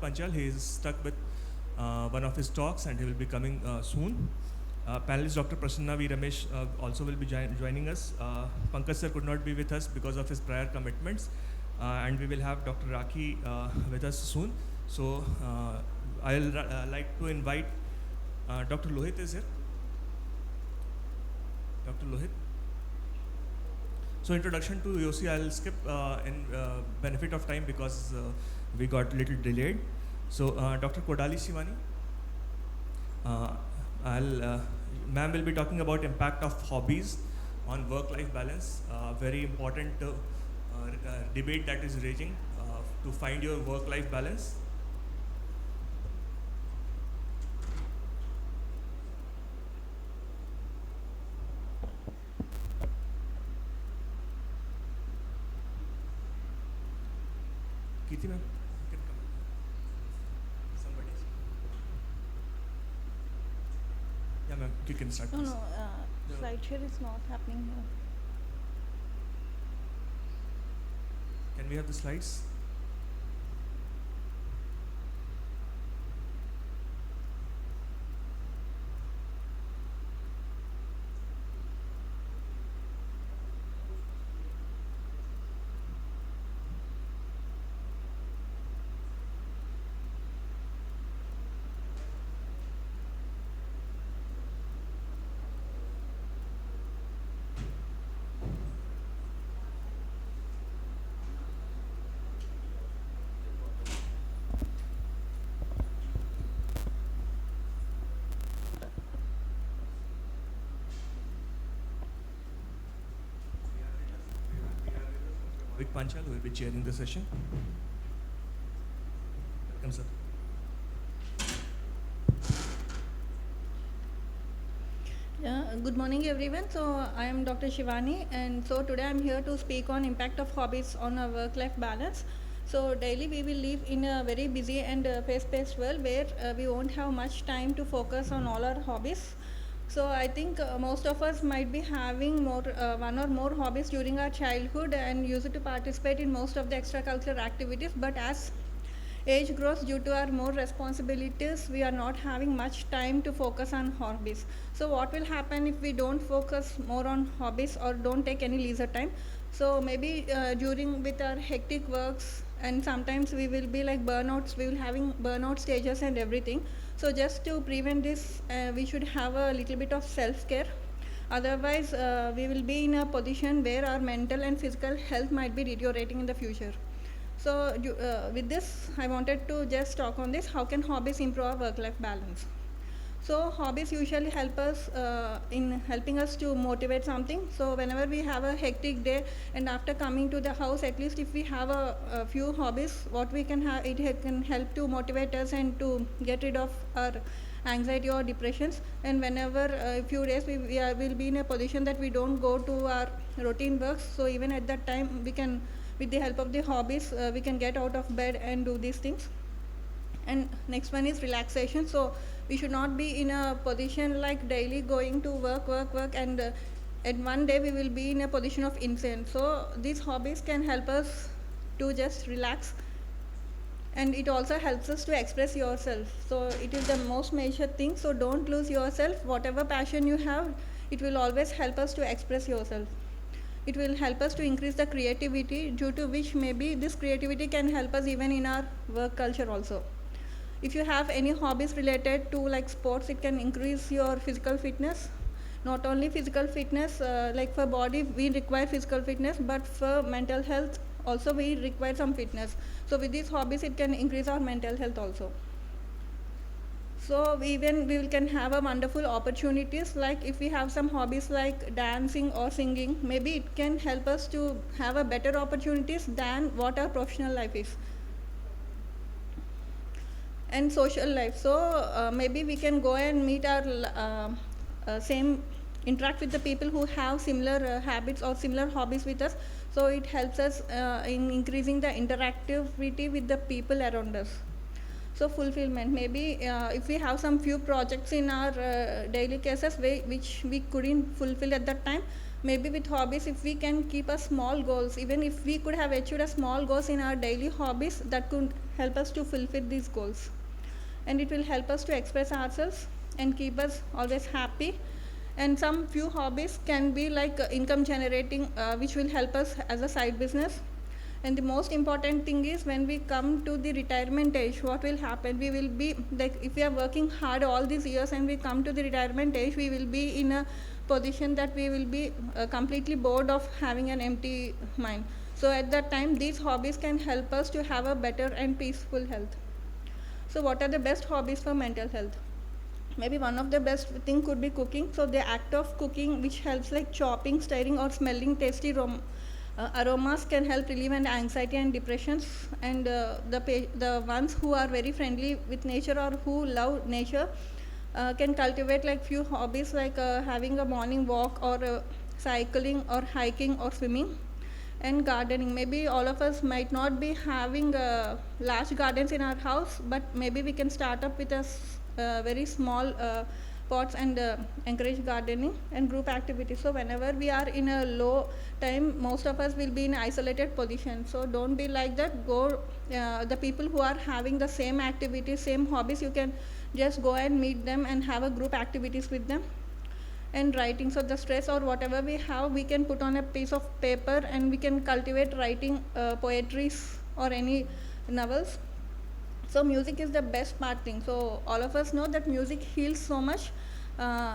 Panchal. He is stuck with one of his talks and he will be coming soon. Panelist Dr. Prasanna V. Ramesh also will be joining us. Pankaj sir could not be with us because of his prior commitments. And we will have Dr. Rakhi with us soon. So I'll like to invite Dr. Lohit is here. Dr. Lohit. So introduction to YOSI, I'll skip in benefit of time because we got a little delayed. So Dr. Kodali Shivani, ma'am will be talking about impact of hobbies on work-life balance. Very important debate that is raging to find your work-life balance. Kirti ma'am, you can come. Somebody. Yeah ma'am, you can start. No, slideshare is not happening here. Can we have the slides? Panchal, who will be chairing the session. Welcome, sir. Good morning, everyone. So I am Dr. Shivani, and so today I am here to speak on impact of hobbies on our work-life balance. So daily we will live in a very busy and fast-paced world where we won't have much time to focus on all our hobbies. So I think most of us might be having one or more hobbies during our childhood and used to participate in most of the extracurricular activities. But as age grows, due to our more responsibilities, we are not having much time to focus on hobbies. So what will happen if we don't focus more on hobbies or don't take any leisure time? So maybe during with our hectic works, and sometimes we will be like burnouts, we will having burnout stages and everything. So just to prevent this, we should have a little bit of self-care. Otherwise, we will be in a position where our mental and physical health might be deteriorating in the future. So with this, I wanted to just talk on this. How can hobbies improve our work-life balance? So hobbies usually help us in helping us to motivate something. So whenever we have a hectic day and after coming to the house, at least if we have a few hobbies, what we can have, it can help to motivate us and to get rid of our anxiety or depressions. And whenever a few days we will be in a position that we don't go to our routine works, so even at that time we can, with the help of the hobbies, we can get out of bed and do these things. And next one is relaxation. So we should not be in a position like daily going to work and at one day we will be in a position of insane. So these hobbies can help us to just relax, and it also helps us to express yourself. So it is the most major thing. So don't lose yourself. Whatever passion you have, it will always help us to express yourself. It will help us to increase the creativity, due to which maybe this creativity can help us even in our work culture also. If you have any hobbies related to like sports, it can increase your physical fitness. Not only physical fitness, like for body we require physical fitness, but for mental health also we require some fitness. So with these hobbies it can increase our mental health also. So we can have a wonderful opportunities, like if we have some hobbies like dancing or singing, maybe it can help us to have a better opportunities than what our professional life is. And social life. So maybe we can go and meet our interact with the people who have similar habits or similar hobbies with us. So it helps us in increasing the interactivity with the people around us. So fulfillment, maybe if we have some few projects in our daily cases which we couldn't fulfill at that time, maybe with hobbies, if we can keep a small goals, even if we could have achieved a small goals in our daily hobbies, that could help us to fulfill these goals, and it will help us to express ourselves and keep us always happy. And some few hobbies can be like income generating, which will help us as a side business. And the most important thing is, when we come to the retirement age, what will happen? We will be like, if we are working hard all these years and we come to the retirement age, we will be in a position that we will be completely bored of having an empty mind. So at that time, these hobbies can help us to have a better and peaceful health. So what are the best hobbies for mental health? Maybe one of the best thing could be cooking. So the act of cooking, which helps like chopping, stirring, or smelling tasty aromas, can help relieve and anxiety and depressions. And the ones who are very friendly with nature or who love nature can cultivate like few hobbies, like having a morning walk, or cycling, or hiking, or swimming. And gardening, maybe all of us might not be having large gardens in our house, but maybe we can start up with a very small pots and encourage gardening and group activities. So whenever we are in a low time, most of us will be in isolated position. So don't be like that. Go, the people who are having the same activities, same hobbies, you can just go and meet them and have a group activities with them. And writing, so the stress or whatever we have, we can put on a piece of paper and we can cultivate writing poetries or any novels. So music is the best part thing. So all of us know that music heals so much.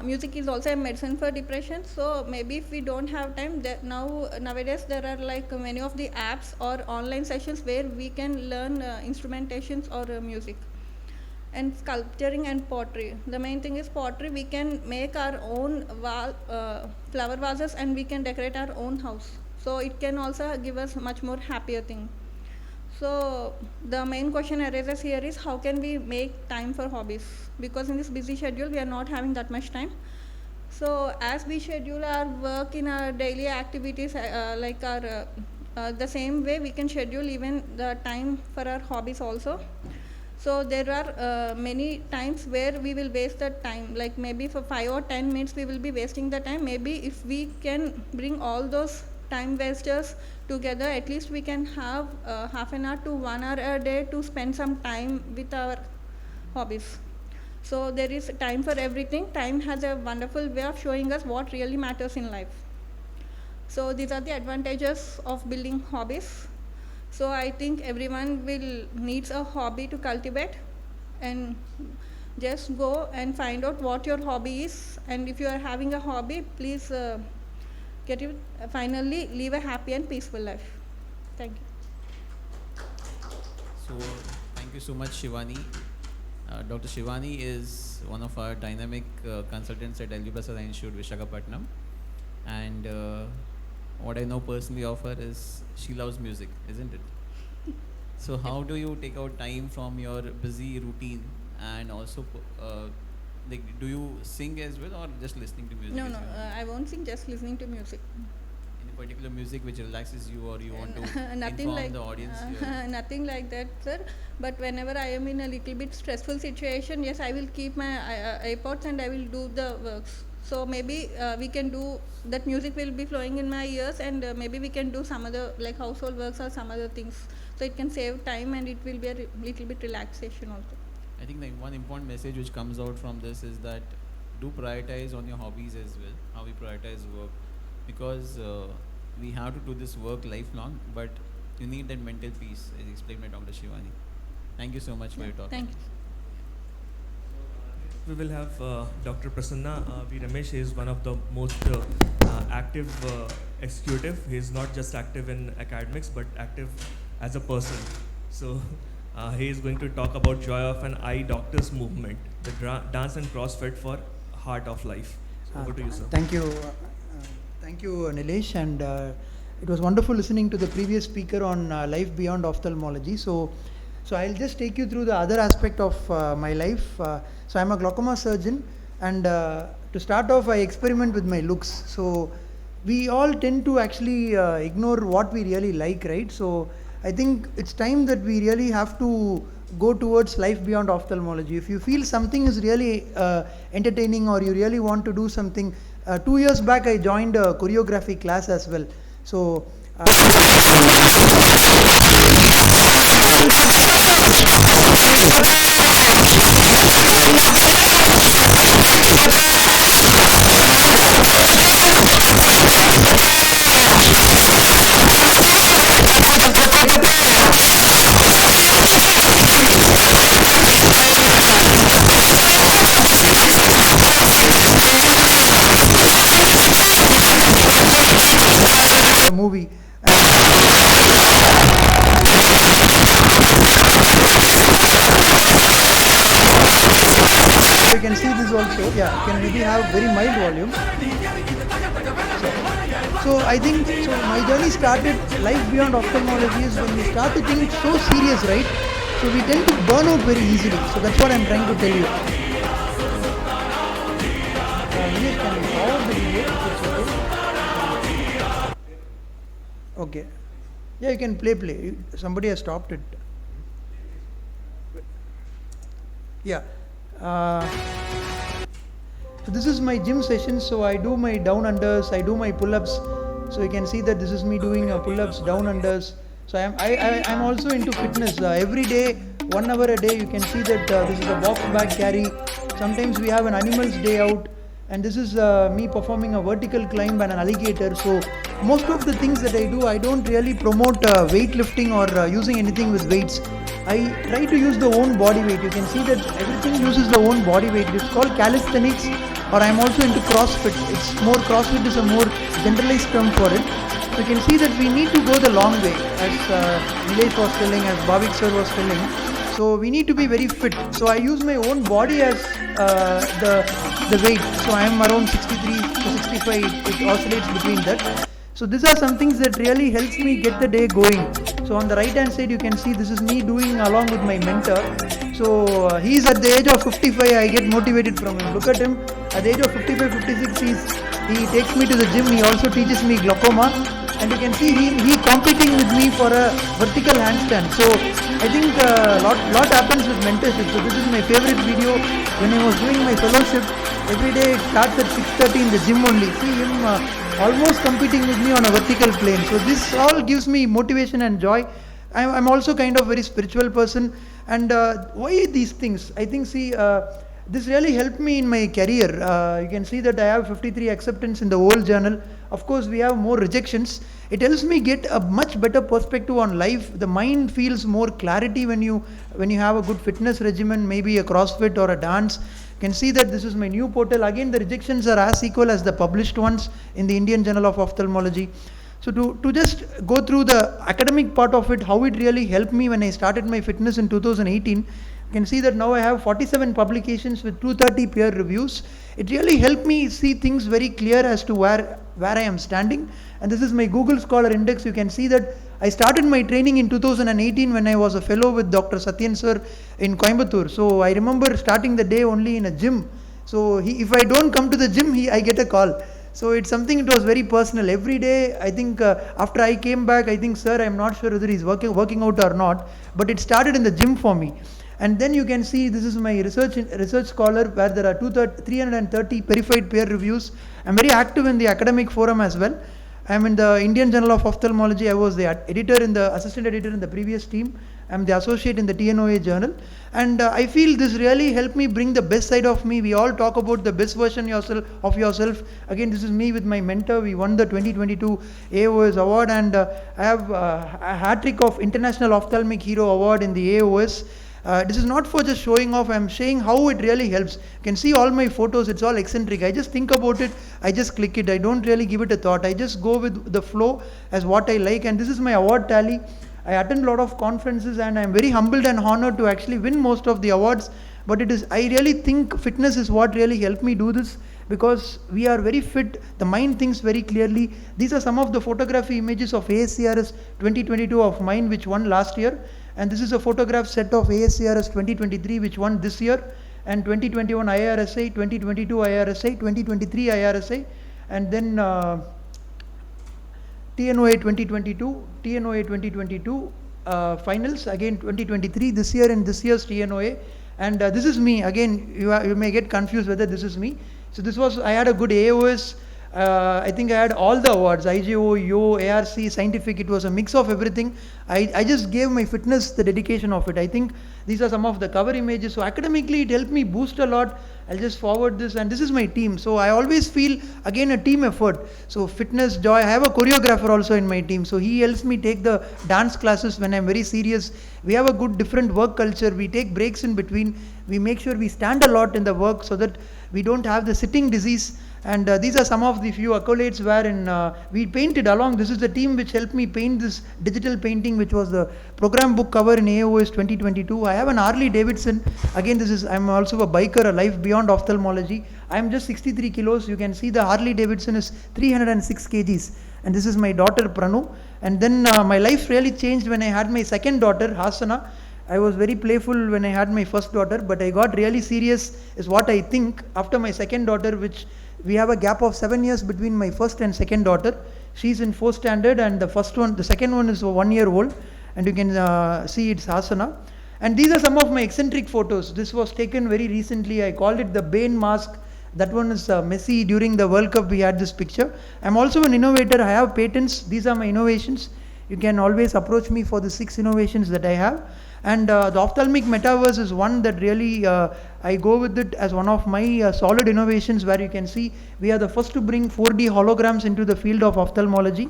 Music is also a medicine for depression. So maybe if we don't have time, nowadays there are like many of the apps or online sessions where we can learn instrumentations or music. And sculpturing and pottery, the main thing is pottery. We can make our own flower vases and we can decorate our own house. So it can also give us much more happier thing. So the main question arises here is, how can we make time for hobbies? Because in this busy schedule, we are not having that much time. So as we schedule our work in our daily activities, like our the same way we can schedule even the time for our hobbies also. So there are many times where we will waste the time, like maybe for 5 or 10 minutes we will be wasting the time. Maybe if we can bring all those time wasters together, at least we can have half an hour to 1 hour a day to spend some time with our hobbies. So there is time for everything. Time has a wonderful way of showing us what really matters in life. So these are the advantages of building hobbies. So I think everyone will needs a hobby to cultivate, and just go and find out what your hobby is. And if you are having a hobby, please get it. Finally, live a happy and peaceful life. Thank you. So thank you so much, Shivani. Dr. Shivani is one of our dynamic consultants at LV Prasad Institute, Visakhapatnam, and what I know personally of her is she loves music, isn't it? So how do you take out time from your busy routine, and also like, do you sing as well, or just listening to music? No, as no, well? I won't sing, just listening to music. Any particular music which relaxes you, or you want to Nothing inform like the audience here? nothing like that, sir. But whenever I am in a little bit stressful situation, yes, I will keep my iPods and I will do the works. So maybe we can do that. Music will be flowing in my ears, and maybe we can do some other like household works or some other things. So it can save time and it will be a little bit relaxation also. I think the one important message which comes out from this is that do prioritize on your hobbies as well, how we prioritize work, because we have to do this work lifelong, but you need that mental peace, as explained by Dr. Shivani. Thank you so much for your talk. Thank you. We will have Dr. Prasanna V. Ramesh. He is one of the most active executive. He is not just active in academics, but active as a person. So he is going to talk about Joy of an Eye Doctors Movement, the dance and CrossFit for heart of life. So over to you, sir. Thank you. Thank you, Nilesh. And it was wonderful listening to the previous speaker on life beyond ophthalmology. So I'll just take you through the other aspect of my life. So I'm a glaucoma surgeon, and to start off, I experiment with my looks. So we all tend to actually ignore what we really like, right? So I think it's time that we really have to go towards life beyond ophthalmology. If you feel something is really entertaining, or you really want to do something, 2 years back I joined a choreography class as well. So movie. You can see this also. Yeah, you can maybe have very mild volume. So I think so. My journey started. Life beyond ophthalmology is when we start to think so serious, right? So we tend to burn out very easily. So that's what I'm trying to tell you. Nilesh, can you pause the video if it's okay? Okay. Yeah, you can play. Somebody has stopped it. Yeah. So this is my gym session. So I do my down unders, I do my pull-ups. So you can see that this is me doing pull-ups, down unders. So I'm also into fitness. Every day, 1 hour a day, you can see that this is a box bag carry. Sometimes we have an animals day out. And this is me performing a vertical climb and an alligator. So most of the things that I do, I don't really promote weightlifting or using anything with weights. I try to use the own body weight. You can see that everything uses the own body weight. It's called calisthenics, or I'm also into CrossFit. It's more, CrossFit is a more generalized term for it. So you can see that we need to go the long way, as Nilesh was telling, as Bhavik sir was telling. So we need to be very fit. So I use my own body as the weight. So I am around 63 to 65. It oscillates between that. So these are some things that really helps me get the day going. So on the right hand side you can see this is me doing along with my mentor. So he is at the age of 55. I get motivated from him. Look at him. At the age of 55, 56, he takes me to the gym. He also teaches me glaucoma. And you can see he competing with me for a vertical handstand. So I think lot happens with mentorship. So this is my favorite video. When I was doing my fellowship, every day it starts at 6:30 in the gym only. See him almost competing with me on a vertical plane. So this all gives me motivation and joy. I'm also kind of very spiritual person. And why these things? I think this really helped me in my career. You can see that I have 53 acceptance in the whole journal. Of course, we have more rejections. It helps me get a much better perspective on life. The mind feels more clarity when you have a good fitness regimen, maybe a CrossFit or a dance. You can see that this is my new portal. Again, the rejections are as equal as the published ones in the Indian Journal of Ophthalmology. So to just go through the academic part of it, how it really helped me when I started my fitness in 2018. You can see that now I have 47 publications with 230 peer reviews. It really helped me see things very clear as to where I am standing. And this is my Google Scholar Index. You can see that I started my training in 2018 when I was a fellow with Dr. Satyan sir in Coimbatore. So I remember starting the day only in a gym. So if I don't come to the gym, I get a call. So it's something, it was very personal. Every day, I think after I came back, I think, sir, I'm not sure whether he's working out or not, but it started in the gym for me. And then you can see this is my research scholar where there are 330 verified peer reviews. I'm very active in the academic forum as well. I'm in the Indian Journal of Ophthalmology. I was the assistant editor in the previous team. I'm the associate in the TNOA journal. And I feel this really helped me bring the best side of me. We all talk about the best version of yourself. Again, this is me with my mentor. We won the 2022 AOS award, and I have a hat-trick of International Ophthalmic Hero Award in the AOS. This is not for just showing off. I'm saying how it really helps. You can see all my photos. It's all eccentric. I just think about it. I just click it. I don't really give it a thought. I just go with the flow as what I like. And this is my award tally. I attend a lot of conferences, and I'm very humbled and honored to actually win most of the awards. But I really think fitness is what really helped me do this, because we are very fit. The mind thinks very clearly. These are some of the photography images of ASCRS 2022 of mine, which won last year. And this is a photograph set of ASCRS 2023, which won this year, and 2021 IRSA, 2022 IRSA, 2023 IRSA, and then TNOA 2022 finals, again 2023, this year and this year's TNOA. And this is me. Again, you may get confused whether this is me. So this was, I had a good AOS. I think I had all the awards, IGO, YO, ARC, scientific. It was a mix of everything. I just gave my fitness the dedication of it. I think these are some of the cover images. So academically, it helped me boost a lot. I'll just forward this, and this is my team. So I always feel, again, a team effort. So fitness, joy. I have a choreographer also in my team. So he helps me take the dance classes when I'm very serious. We have a good different work culture. We take breaks in between. We make sure we stand a lot in the work so that we don't have the sitting disease. And these are some of the few accolades wherein we painted along. This is the team which helped me paint this digital painting, which was the program book cover in AOS 2022. I have an Harley Davidson. Again, I'm also a biker, a life beyond ophthalmology. I'm just 63 kilos. You can see the Harley Davidson is 306 kgs. And this is my daughter Pranu. And then my life really changed when I had my second daughter, Hasana. I was very playful when I had my first daughter, but I got really serious, is what I think, after my second daughter, which we have a gap of 7 years between my first and second daughter. She's in 4th standard, and the second one is 1 year old, and you can see it's Hasana. And these are some of my eccentric photos. This was taken very recently. I called it the Bane mask. That one is Messi. During the World Cup, we had this picture. I'm also an innovator. I have patents. These are my innovations. You can always approach me for the 6 innovations that I have. And the ophthalmic metaverse is one that really, I go with it as one of my solid innovations, where you can see we are the first to bring 4D holograms into the field of ophthalmology.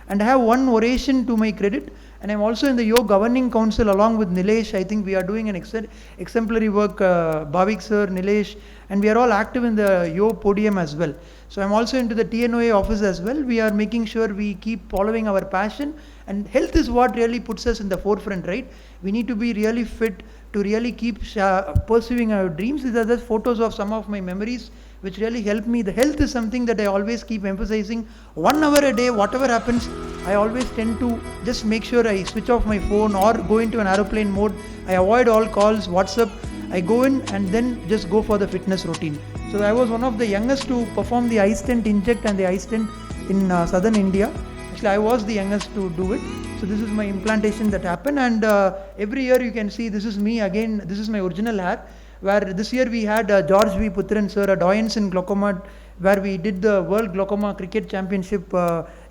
And I have one oration to my credit. And I'm also in the YO Governing Council along with Nilesh. I think we are doing an exemplary work, Bhavik sir, Nilesh, and we are all active in the YO podium as well. So I'm also into the TNOA office as well. We are making sure we keep following our passion, and health is what really puts us in the forefront, right? We need to be really fit to really keep pursuing our dreams. These are just photos of some of my memories which really help me. The health is something that I always keep emphasizing. 1 hour a day, whatever happens, I always tend to just make sure I switch off my phone or go into an aeroplane mode. I avoid all calls, WhatsApp. I go in and then just go for the fitness routine. So I was one of the youngest to perform the eye stent inject and the eye stent in southern India. Actually, I was the youngest to do it. So this is my implantation that happened, and every year you can see this is me again. This is my original hair, where this year we had George V. Putran sir, a doyens in glaucoma, where we did the World Glaucoma Cricket Championship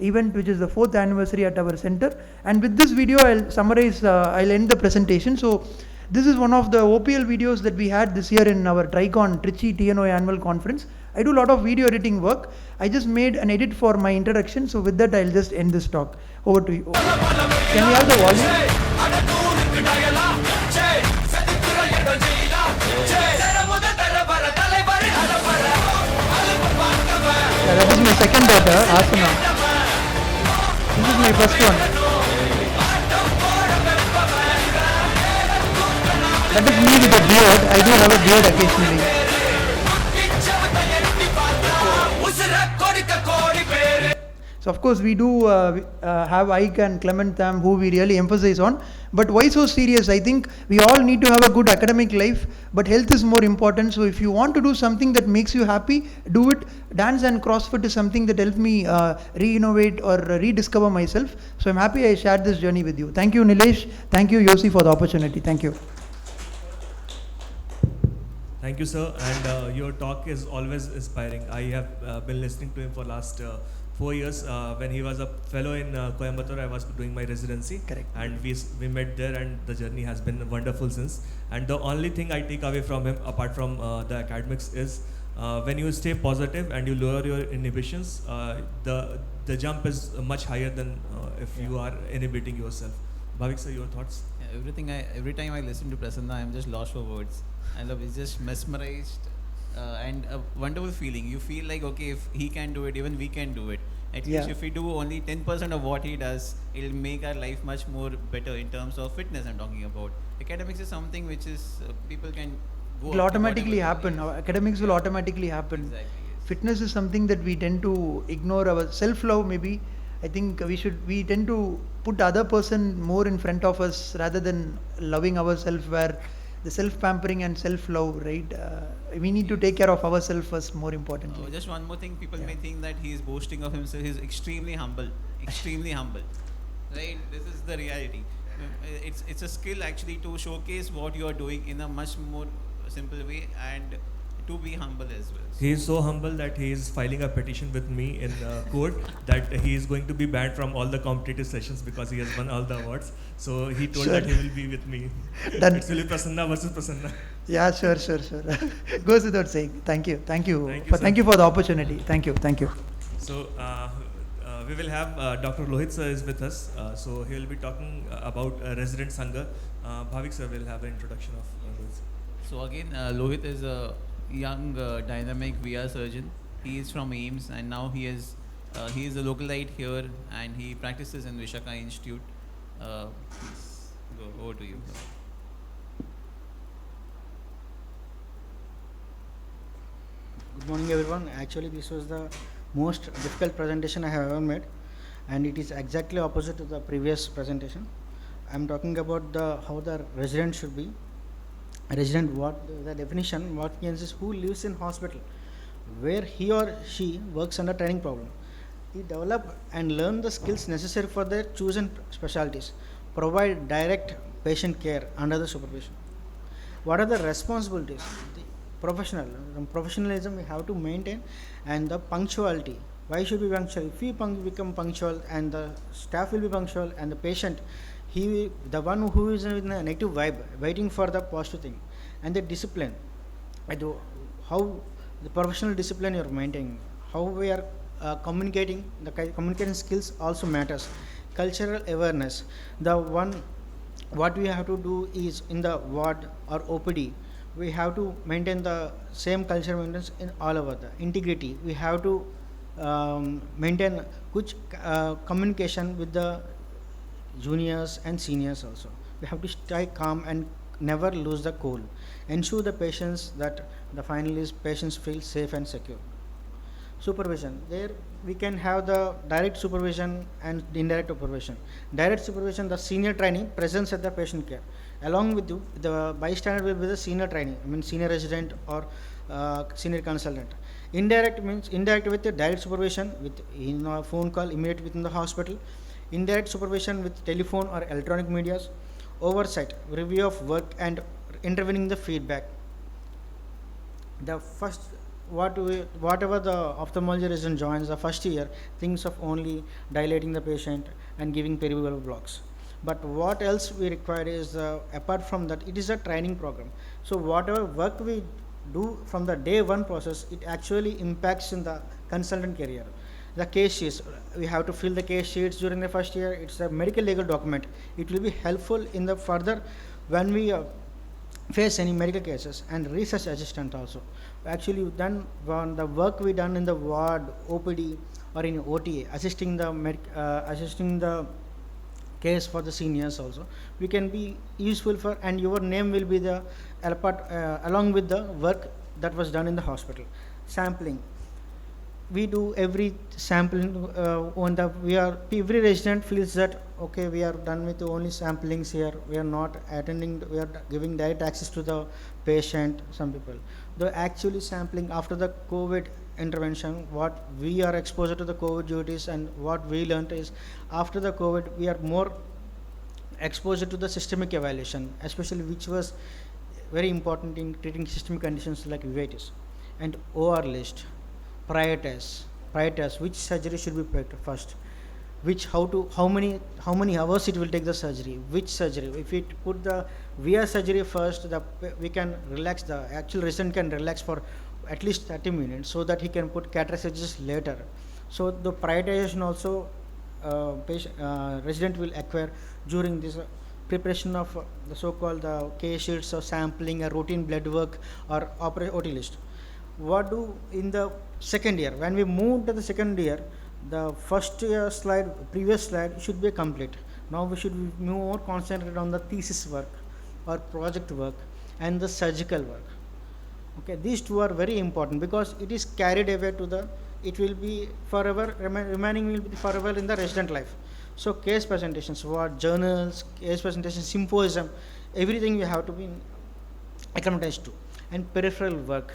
event, which is the 4th anniversary at our center. And with this video, I'll summarize, I'll end the presentation. So this is one of the OPL videos that we had this year in our Tricon Trichy TNO annual conference. I do a lot of video editing work. I just made an edit for my introduction. So with that, I'll just end this talk. Over to you. Can we have the volume? Yeah, that is my second daughter, Asana. This is my first one. That is me with a beard. I do have a beard occasionally. So of course we do have Ike and Clement Tham, who we really emphasize on. But why so serious? I think we all need to have a good academic life, but health is more important. So if you want to do something that makes you happy, do it. Dance and CrossFit is something that helped me re-innovate or rediscover myself. So I'm happy I shared this journey with you. Thank you, Nilesh. Thank you, YOSI, for the opportunity. Thank you. Thank you, sir. And your talk is always inspiring. I have been listening to him for last 4 years. When he was a fellow in Coimbatore, I was doing my residency. Correct. And we met there, and the journey has been wonderful since. And the only thing I take away from him, apart from the academics, is when you stay positive and you lower your inhibitions, the jump is much higher than if you are inhibiting yourself. Bhavik sir, your thoughts? Yeah, every time I listen to Prasanna, I'm just lost for words. I love it's just mesmerized and a wonderful feeling. You feel like, okay, if he can do it, even we can do it. At least if we do only 10% of what he does, it'll make our life much more better in terms of fitness I'm talking about. Academics is something which is, people can go. It will automatically happen. Our academics will automatically happen. Exactly, yes. Fitness is something that we tend to ignore. Our self-love, maybe. I think we tend to put the other person more in front of us rather than loving ourselves, where the self-pampering and self-love, right? We need to take care of ourselves first, more importantly. Just one more thing, people may think that he is boasting of himself. He is extremely humble, extremely humble. Right? This is the reality. It's a skill actually to showcase what you are doing in a much more simple way and to be humble as well. He is so humble that he is filing a petition with me in court that he is going to be banned from all the competitive sessions because he has won all the awards. So he told Sure. that he will be with me. Done. It will be Prasanna versus Prasanna. Yeah, sure. Goes without saying. Thank you. Thank you, Thank sir. you for the opportunity. Thank you. So we will have Dr. Lohit sir is with us. So he will be talking about resident Sangha. Bhavik sir will have an introduction of Lohit sir. So again, Lohit is a young, dynamic VR surgeon. He is from AIMS, and now he is a localite here, and he practices in Vishaka Institute. Please go over to you. Good morning, everyone. Actually, this was the most difficult presentation I have ever made, and it is exactly opposite to the previous presentation. I am talking about how the resident should be. Resident, what the definition? What means is who lives in hospital, where he or she works under training program. He develop and learn the skills necessary for their chosen specialties. Provide direct patient care under the supervision. What are the responsibilities? The professionalism we have to maintain, and the punctuality. Why should we be punctual? If we become punctual and the staff will be punctual and the patient, the one who is in a negative vibe, waiting for the positive thing, and the discipline, how the professional discipline you are maintaining, how we are communicating, the communication skills also matters. Cultural awareness, what we have to do is in the ward or OPD, we have to maintain the same culture maintenance in all over the integrity. We have to maintain good communication with the juniors and seniors also. We have to stay calm and never lose the cool. Ensure the patients that the finalists patients feel safe and secure. Supervision, there we can have the direct supervision and indirect supervision. Direct supervision, the senior trainee presents at the patient care. Along with you, the bystander will be the senior trainee, senior resident or senior consultant. Indirect means indirect with the direct supervision with a phone call immediately within the hospital. Indirect supervision with telephone or electronic medias. Oversight, review of work and intervening the feedback. The first, whatever the ophthalmology resident joins the first year, thinks of only dilating the patient and giving periorbital blocks. But what else we require is, apart from that, it is a training program. So whatever work we do from the day one process, it actually impacts in the consultant career. The case sheets, we have to fill the case sheets during the first year. It's a medical legal document. It will be helpful in the further when we face any medical cases. And research assistant also. Actually done the work we done in the ward, OPD or in OTA, assisting the case for the seniors also. We can be useful for, and your name will be the along with the work that was done in the hospital. Sampling. We do every sampling every resident feels that okay, we are done with only samplings here, we are not attending, we are giving direct access to the patient. Some people, the actually sampling after the COVID intervention, what we are exposed to the COVID duties, and what we learned is after the COVID we are more exposed to the systemic evaluation, especially which was very important in treating systemic conditions like uveitis. And OR list, prioritize which surgery should be picked first, how many hours it will take the surgery, which surgery. If we put the VR surgery first, we can relax, the actual resident can relax for at least 30 minutes so that he can put cataract surgery later. So the prioritization also resident will acquire during this preparation of the so-called case sheets or sampling or routine blood work or OT list. What do in the second year? When we move to the second year, the first year slide, previous slide should be complete. Now we should be more concentrated on the thesis work or project work and the surgical work. Okay, these two are very important because it is carried away to the, it will be forever, remaining will be forever in the resident life. So case presentations, what journals, case presentations, symposium, everything we have to be acclimatized to. And peripheral work.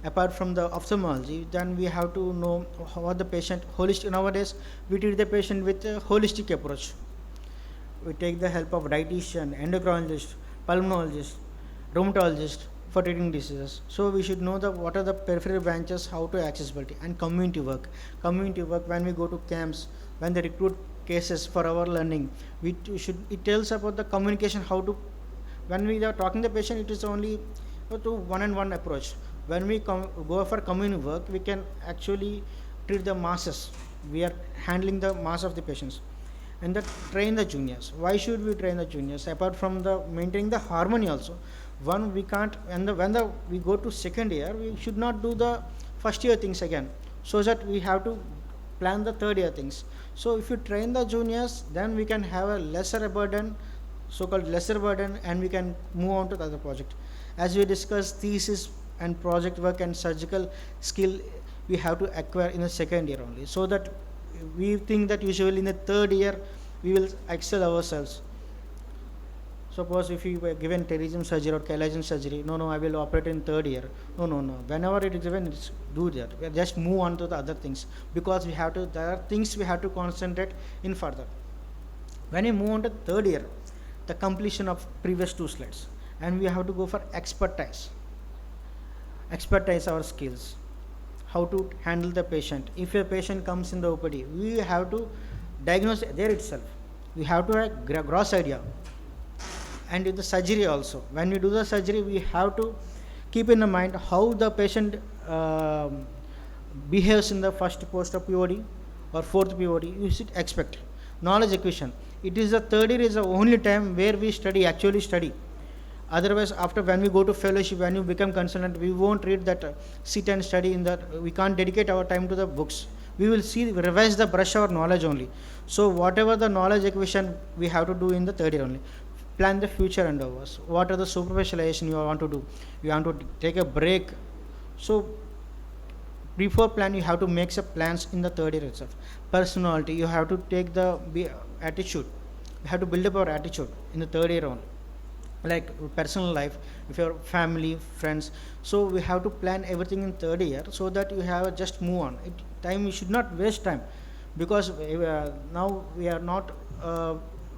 Apart from the ophthalmology, then we have to know what the patient, holistic, nowadays we treat the patient with a holistic approach. We take the help of dietitian, endocrinologist, pulmonologist, rheumatologist, for treating diseases. So we should know what are the peripheral branches, how to accessibility, and community work. Community work, when we go to camps, when they recruit cases for our learning, it tells about the communication, how to, when we are talking to the patient, it is only to one-on-one approach. When we go for community work, we can actually treat the masses. We are handling the mass of the patients. And train the juniors. Why should we train the juniors? Apart from the maintaining the harmony also, one, we can't, when we go to second year, we should not do the first year things again, so that we have to plan the third year things. So if you train the juniors, then we can have a lesser burden, so-called lesser burden, and we can move on to the other project. As we discussed, thesis and project work and surgical skill we have to acquire in the second year only, so that we think that usually in the third year we will excel ourselves. Suppose if you were given pterygium surgery or collagen surgery, no, I will operate in third year. No. Whenever it is given, it's do that. We just move on to the other things, because there are things we have to concentrate in further. When we move on to third year, the completion of previous 2 slides, and we have to go for expertise our skills, how to handle the patient. If a patient comes in the OPD, we have to diagnose there itself. We have to have a gross idea. And in the surgery also, when we do the surgery, we have to keep in mind how the patient behaves in the first post-op POD or fourth POD. You should expect knowledge acquisition. It is the third year is the only time where we actually study. Otherwise, after when we go to fellowship, when you become consultant, we won't read that sit and study in that. We can't dedicate our time to the books. We will revise the brush our knowledge only. So whatever the knowledge acquisition we have to do in the third year only. Plan the future endeavors. What are the superficialization you want to do? You want to take a break. So before plan, you have to make some plans in the third year itself. Personality, you have to take the attitude. You have to build up our attitude in the third year only. Like personal life, if your family, friends. So we have to plan everything in third year, so that you have just move on. You should not waste time, because now we are not.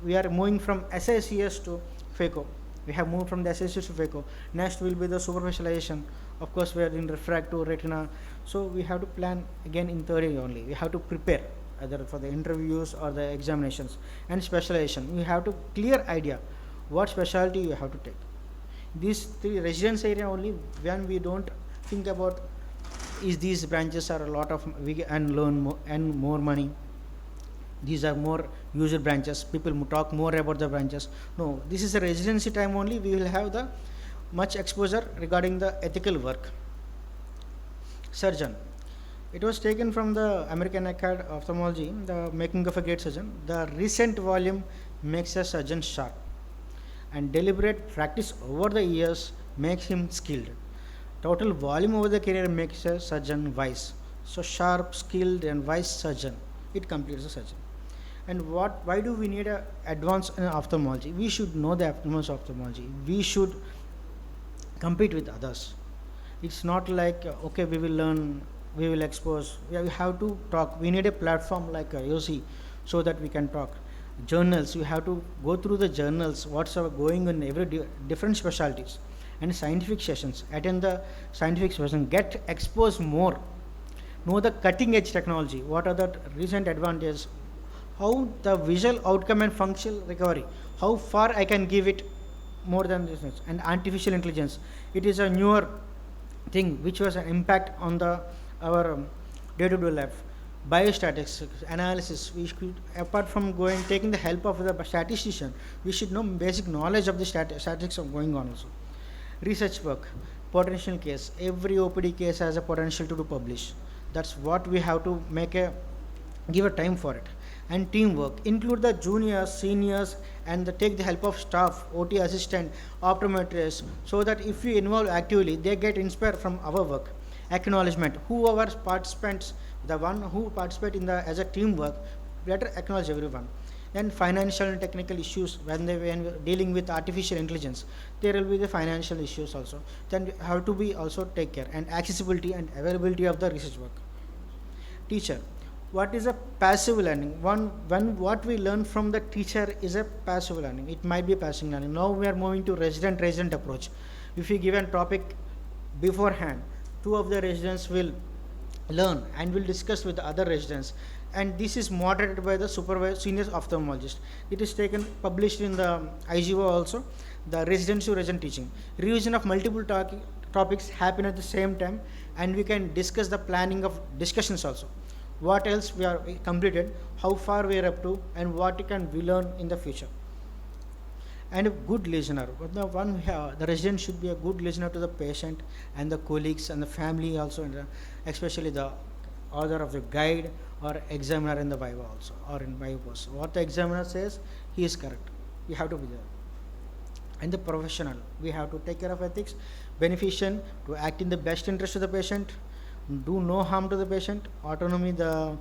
We are moving from SICS to FACO. We have moved from the SICS to FACO. Next will be the superficialization. Of course, we are in refractive retina. So we have to plan again in third year only. We have to prepare either for the interviews or the examinations. And specialization, we have to clear idea what specialty you have to take. These 3 residence area only, when we don't think about these branches are a lot of we and learn more and more money. These are more user branches. People talk more about the branches. No, this is a residency time only. We will have the much exposure regarding the ethical work. Surgeon. It was taken from the American Academy of Ophthalmology, the making of a great surgeon. The recent volume makes a surgeon sharp, and deliberate practice over the years makes him skilled. Total volume over the career makes a surgeon wise. So sharp, skilled, and wise surgeon, it completes the surgeon. And why do we need a advance in ophthalmology? We should know the advance ophthalmology. We should compete with others. It's not like okay, we will learn, we will expose. We have to talk. We need a platform like YOSI, so that we can talk. Journals, we have to go through the journals, what's going on in every different specialties, and scientific sessions. Attend the scientific session, get exposed more, know the cutting edge technology, what are the recent advantages, how the visual outcome and functional recovery, how far I can give it more than this. And artificial intelligence, it is a newer thing which was an impact on our day-to-day life. Biostatistics analysis, we should, apart from taking the help of the statistician, we should know basic knowledge of the statistics of going on also. Research work, potential case, every OPD case has a potential to publish. That's what we have to give a time for it. And teamwork, include the juniors, seniors, and take the help of staff, OT assistant, optometrists, so that if we involve actively, they get inspired from our work. Acknowledgement, whoever participants, the one who participate in as a teamwork, better acknowledge everyone. Then financial and technical issues, when we're dealing with artificial intelligence, there will be the financial issues also. Then we have to be also take care. And accessibility and availability of the research work. Teacher, what is a passive learning? What we learn from the teacher is a passive learning. It might be passive learning. Now we are moving to resident approach. If you give a topic beforehand, 2 of the residents will learn and will discuss with the other residents, and this is moderated by the supervisor senior ophthalmologist. It is taken published in the IGO also, the residence to resident teaching. Revision of multiple topics happen at the same time, and we can discuss the planning of discussions also. What else we are completed, how far we are up to, and what can we learn in the future. And a good listener. The resident should be a good listener to the patient and the colleagues and the family also, and especially the author of the guide or examiner in the Viva also, or in Viva post. What the examiner says, he is correct. We have to be there. And the professional, we have to take care of ethics, beneficent, to act in the best interest of the patient, do no harm to the patient, autonomy, the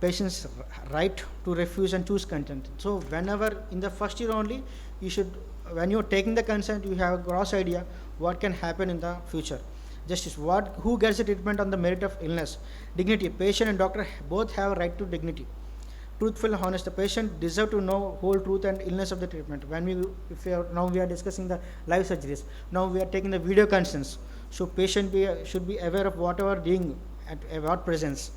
patient's right to refuse and choose content. So whenever in the first year only, you should, when you're taking the consent, you have a gross idea what can happen in the future. Justice, who gets the treatment on the merit of illness. Dignity, patient and doctor both have a right to dignity. Truthful, honest, the patient deserve to know whole truth and illness of the treatment. Now we are discussing the live surgeries. Now we are taking the video consents. So patient should be aware of whatever doing at what presence,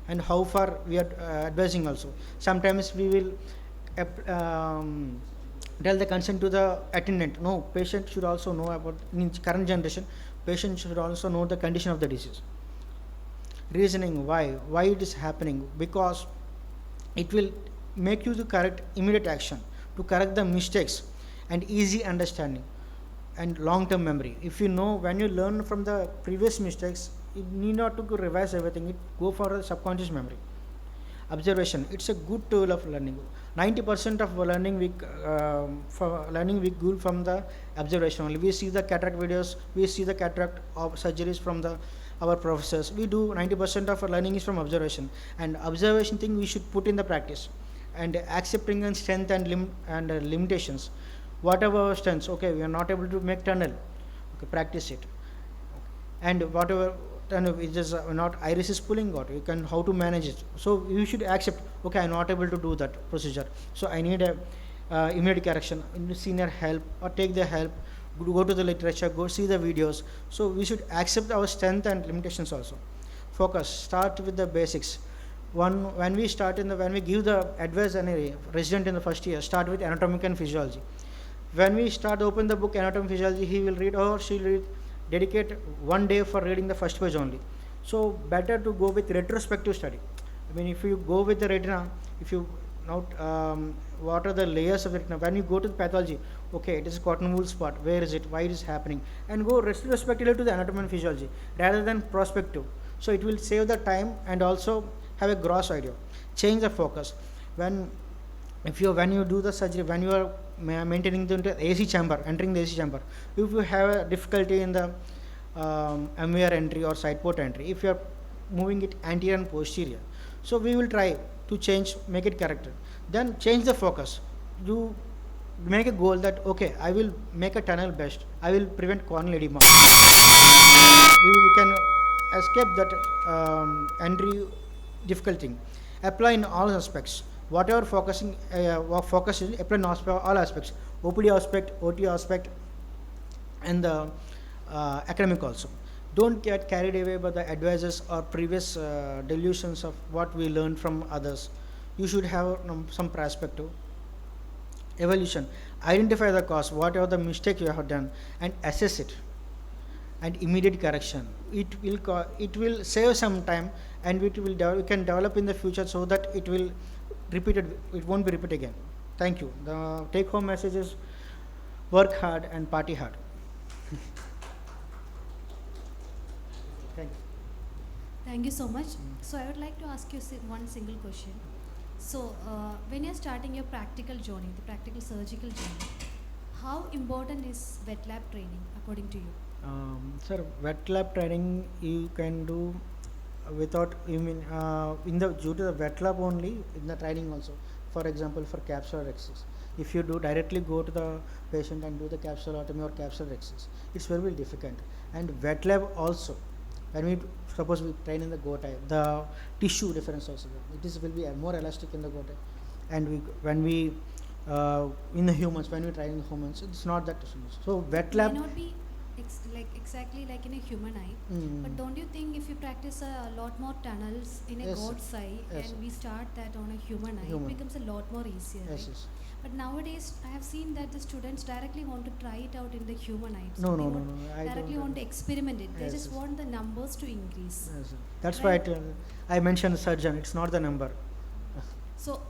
and how far we are advising also. Sometimes we will tell the consent to the attendant. No, patient should also know about, in current generation, patient should also know the condition of the disease. Reasoning why it is happening, because it will make you to correct immediate action, to correct the mistakes, and easy understanding and long-term memory. If you know, when you learn from the previous mistakes, you need not to revise everything, it go for a subconscious memory. Observation, it's a good tool of learning. 90% of learning we go from the observation only. We see the cataract videos, we see the cataract of surgeries from our professors. We do 90% of our learning is from observation, and observation thing we should put in the practice, and accepting and strength and limitations. Whatever our strengths, okay, we are not able to make tunnel, okay, practice it. And whatever tunnel is just not, iris is pulling out, you can how to manage it. So you should accept, okay, I'm not able to do that procedure, so I need a immediate correction, senior help, or take the help, go to the literature, go see the videos. So we should accept our strength and limitations also. Focus, start with the basics. When we give the advice and a resident in the first year, start with anatomy and physiology. When we open the book anatomy physiology, he will read or she will read, dedicate 1 day for reading the first page only. So better to go with retrospective study. I mean, if you go with the retina, if you now what are the layers of the retina, when you go to the pathology, okay, it is a cotton wool spot, where is it, why it is happening, and go retrospectively to the anatomy and physiology rather than prospective. So it will save the time and also have a gross idea. Change the focus. When you do the surgery, when you are maintaining the AC chamber, entering the AC chamber, if you have a difficulty in the MVR entry or side port entry, if you are moving it anterior and posterior, so we will try to change, make it corrected. Then change the focus. You make a goal that, okay, I will make a tunnel best, I will prevent corneal edema. We can escape that entry difficult thing. Apply in all aspects. Whatever focus is, apply in all aspects. OPD aspect, OT aspect, and the academic also. Don't get carried away by the advices or previous delusions of what we learned from others. You should have some perspective. Evaluation. Identify the cause, whatever the mistake you have done, and assess it. And immediate correction. It will save some time, and we can develop in the future, so that it will it won't be repeated again. Thank you. The take home message is work hard and party hard. Thank you. Thank you so much. So I would like to ask you one single question. So when you're starting your practical journey, the practical surgical journey, how important is wet lab training according to you? Sir, wet lab training you can do without, due to the wet lab only, in the training also. For example, for capsular access, if you directly go to the patient and do the capsulotomy or capsular access, it's very, very difficult. And wet lab also, when we suppose we train in the go type, the tissue difference also, will be more elastic in the go type. And when we in the humans, when we train in the humans, it's not that different. So wet lab. May not be exactly like in a human eye. Mm. But don't you think if you practice a lot more tunnels in a Yes, sir. God's eye Yes, and sir. we start that on a human eye, Human. it becomes a lot more easier, Yes, right? yes. But nowadays, I have seen that the students directly want to try it out in the human eye. No, they no, no, want no. I directly don't. want to experiment it. They Yes, just yes. want the numbers to increase. Yes, sir. That's Right. why I mentioned surgeon. It's not the number. So,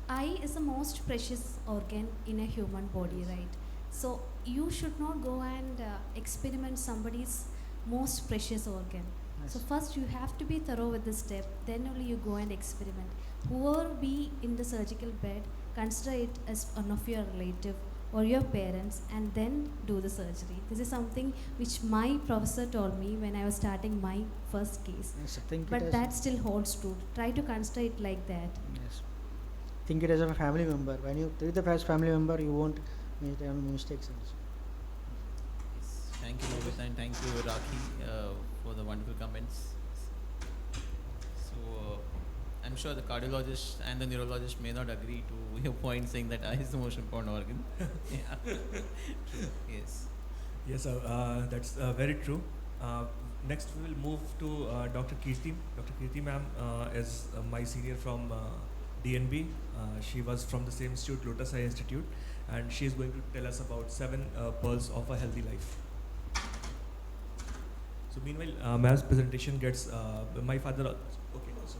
eye is the most precious organ in a human body, right? So, you should not go and experiment somebody's most precious organ. Yes. So, first you have to be thorough with this step, then only you go and experiment. Whoever be in the surgical bed, consider it as one of your relative or your parents and then do the surgery. This is something which my professor told me when I was starting my first case. Yes, I think it But as that still holds true. Try to consider it like that. yes. Think it as a family member. When you treat the as family member, you won't make any mistakes also. Yes. Thank you, Nobita, and thank you, Rakhi, for the wonderful comments. So, I'm sure the cardiologist and the neurologist may not agree to your point saying that eye is the most important organ. Yeah. True. Yes. Yes, that's very true. Next, we will move to Dr. Kirti. Dr. Kirti ma'am is my senior from DNB. She was from the same institute, Lotus Eye Institute, and she is going to tell us about 7 pearls of a healthy life. So meanwhile, ma'am's presentation gets my father. Okay, so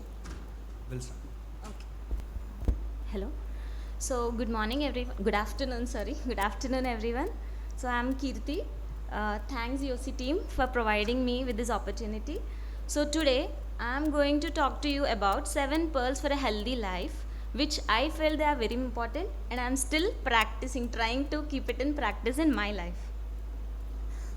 we'll start. Okay. Hello. So good morning everyone. Good afternoon, sorry. Good afternoon everyone. So I'm Kirti. Thanks YOSI team for providing me with this opportunity. So today I'm going to talk to you about 7 pearls for a healthy life, which I felt they are very important and I'm still practicing, trying to keep it in practice in my life.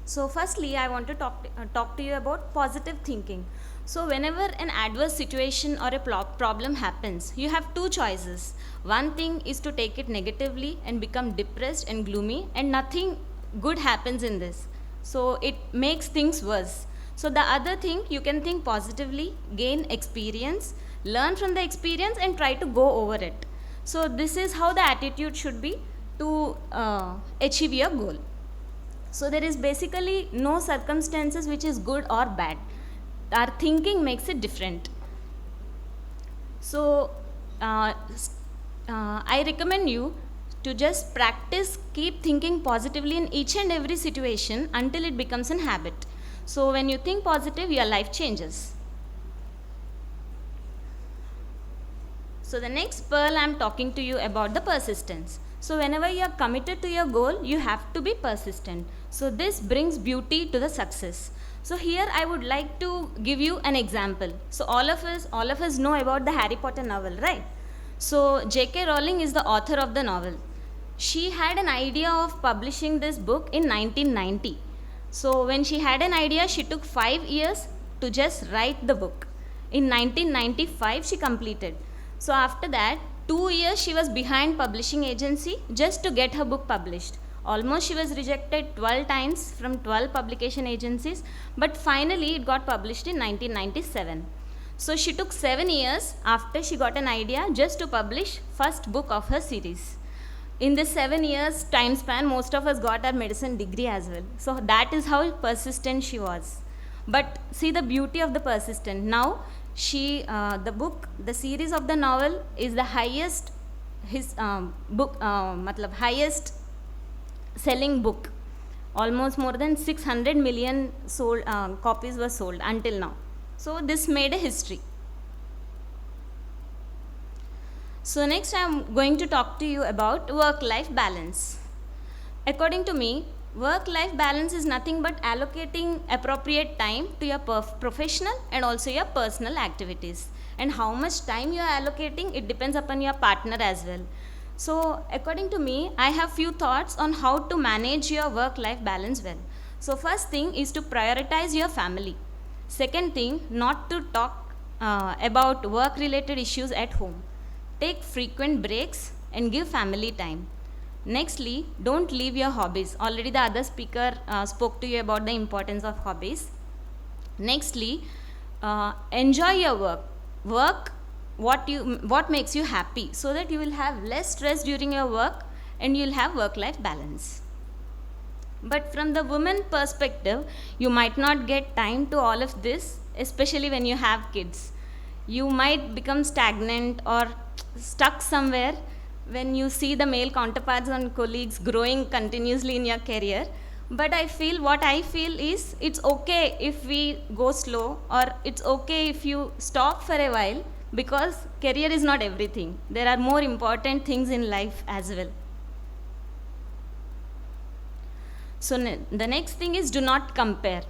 So firstly, I want to talk to you about positive thinking. So whenever an adverse situation or a problem happens, you have 2 choices. One thing is to take it negatively and become depressed and gloomy, and nothing good happens in this. So it makes things worse. So the other thing, you can think positively, gain experience, learn from the experience and try to go over it. So this is how the attitude should be to achieve your goal. So there is basically no circumstances which is good or bad. Our thinking makes it different. So I recommend you to just practice, keep thinking positively in each and every situation until it becomes an habit. So when you think positive, your life changes. So the next pearl I'm talking to you about the persistence. So whenever you are committed to your goal, you have to be persistent. So this brings beauty to the success. So here I would like to give you an example. So all of us know about the Harry Potter novel, right? So J.K. Rowling is the author of the novel. She had an idea of publishing this book in 1990. So when she had an idea, she took 5 years to just write the book. In 1995, she completed. So after that, 2 years she was behind publishing agency just to get her book published. Almost she was rejected 12 times from 12 publication agencies, but finally it got published in 1997. So she took 7 years after she got an idea just to publish first book of her series. In this 7 years time span, most of us got our medicine degree as well. So that is how persistent she was. But see the beauty of the persistent. Now the series of the novel is the highest highest selling book. Almost more than 600 million copies were sold until now. So this made a history. So next I am going to talk to you about work-life balance. According to me, work-life balance is nothing but allocating appropriate time to your professional and also your personal activities. And how much time you are allocating, it depends upon your partner as well. So according to me, I have few thoughts on how to manage your work-life balance well. So first thing is to prioritize your family. Second thing, not to talk about work-related issues at home. Take frequent breaks and give family time. Nextly, don't leave your hobbies. Already the other speaker spoke to you about the importance of hobbies. Nextly, enjoy your work. Work what makes you happy so that you will have less stress during your work and you will have work-life balance. But from the woman perspective, you might not get time to all of this, especially when you have kids. You might become stagnant or stuck somewhere when you see the male counterparts and colleagues growing continuously in your career. But what I feel is it's okay if we go slow, or it's okay if you stop for a while, because career is not everything. There are more important things in life as well. So the next thing is, do not compare.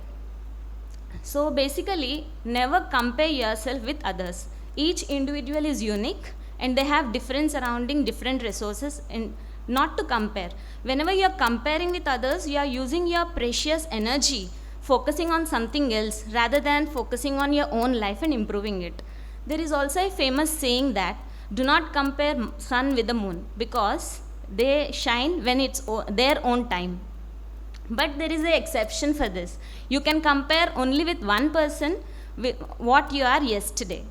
So basically, never compare yourself with others. Each individual is unique and they have different surrounding, different resources, and not to compare. Whenever you are comparing with others, you are using your precious energy focusing on something else rather than focusing on your own life and improving it. There is also a famous saying that do not compare sun with the moon, because they shine when it's their own time. But there is an exception for this. You can compare only with one person with what you are yesterday.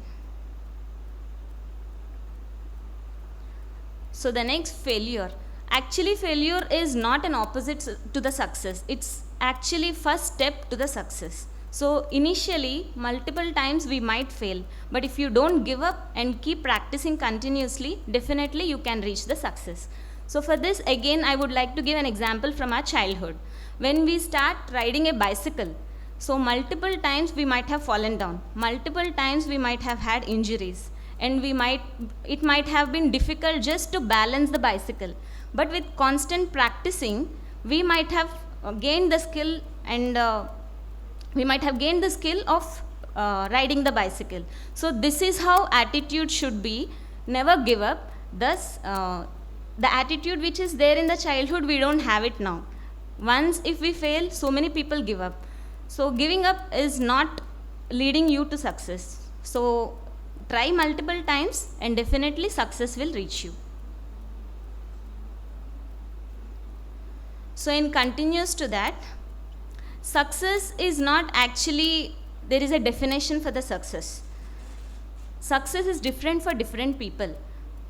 So the next, failure. Actually, failure is not an opposite to the success. It's actually first step to the success. So initially, multiple times we might fail, but if you don't give up and keep practicing continuously, definitely you can reach the success. So for this, again, I would like to give an example from our childhood. When we start riding a bicycle, so multiple times we might have fallen down, multiple times we might have had injuries, and it might have been difficult just to balance the bicycle. But with constant practicing, we might have gained the skill, and we might have gained the skill of riding the bicycle. So this is how attitude should be. Never give up. Thus, the attitude which is there in the childhood, we don't have it now. Once if we fail, so many people give up. So giving up is not leading you to success. So try multiple times and definitely success will reach you. So in continuous to that, success is not actually, there is a definition for the success. Success is different for different people.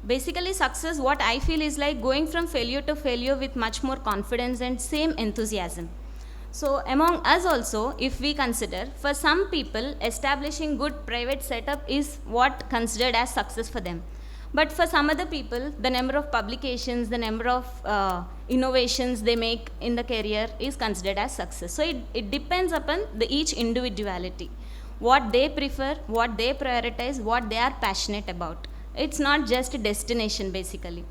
Basically, success, what I feel, is like going from failure to failure with much more confidence and same enthusiasm. So among us also, if we consider, for some people, establishing good private setup is what considered as success for them. But for some other people, the number of publications, the number of innovations they make in the career is considered as success. So it depends upon each individuality, what they prefer, what they prioritize, what they are passionate about. It's not just a destination basically.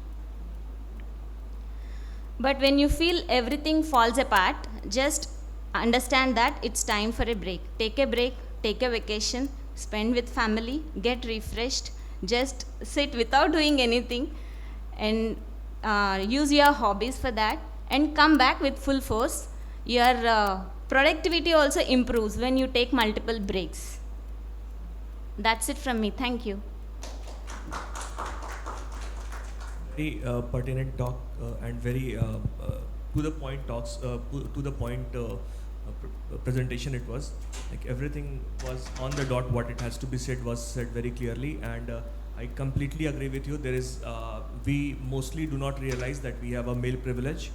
But when you feel everything falls apart, just understand that it's time for a break. Take a break, take a vacation, spend with family, get refreshed, just sit without doing anything, and use your hobbies for that, and come back with full force. Your productivity also improves when you take multiple breaks. That's it from me. Thank you. Very pertinent talk and very to the point talks, to the point presentation it was. Like everything was on the dot, what it has to be said was said very clearly, and I completely agree with you. There is, we mostly do not realize that we have a male privilege,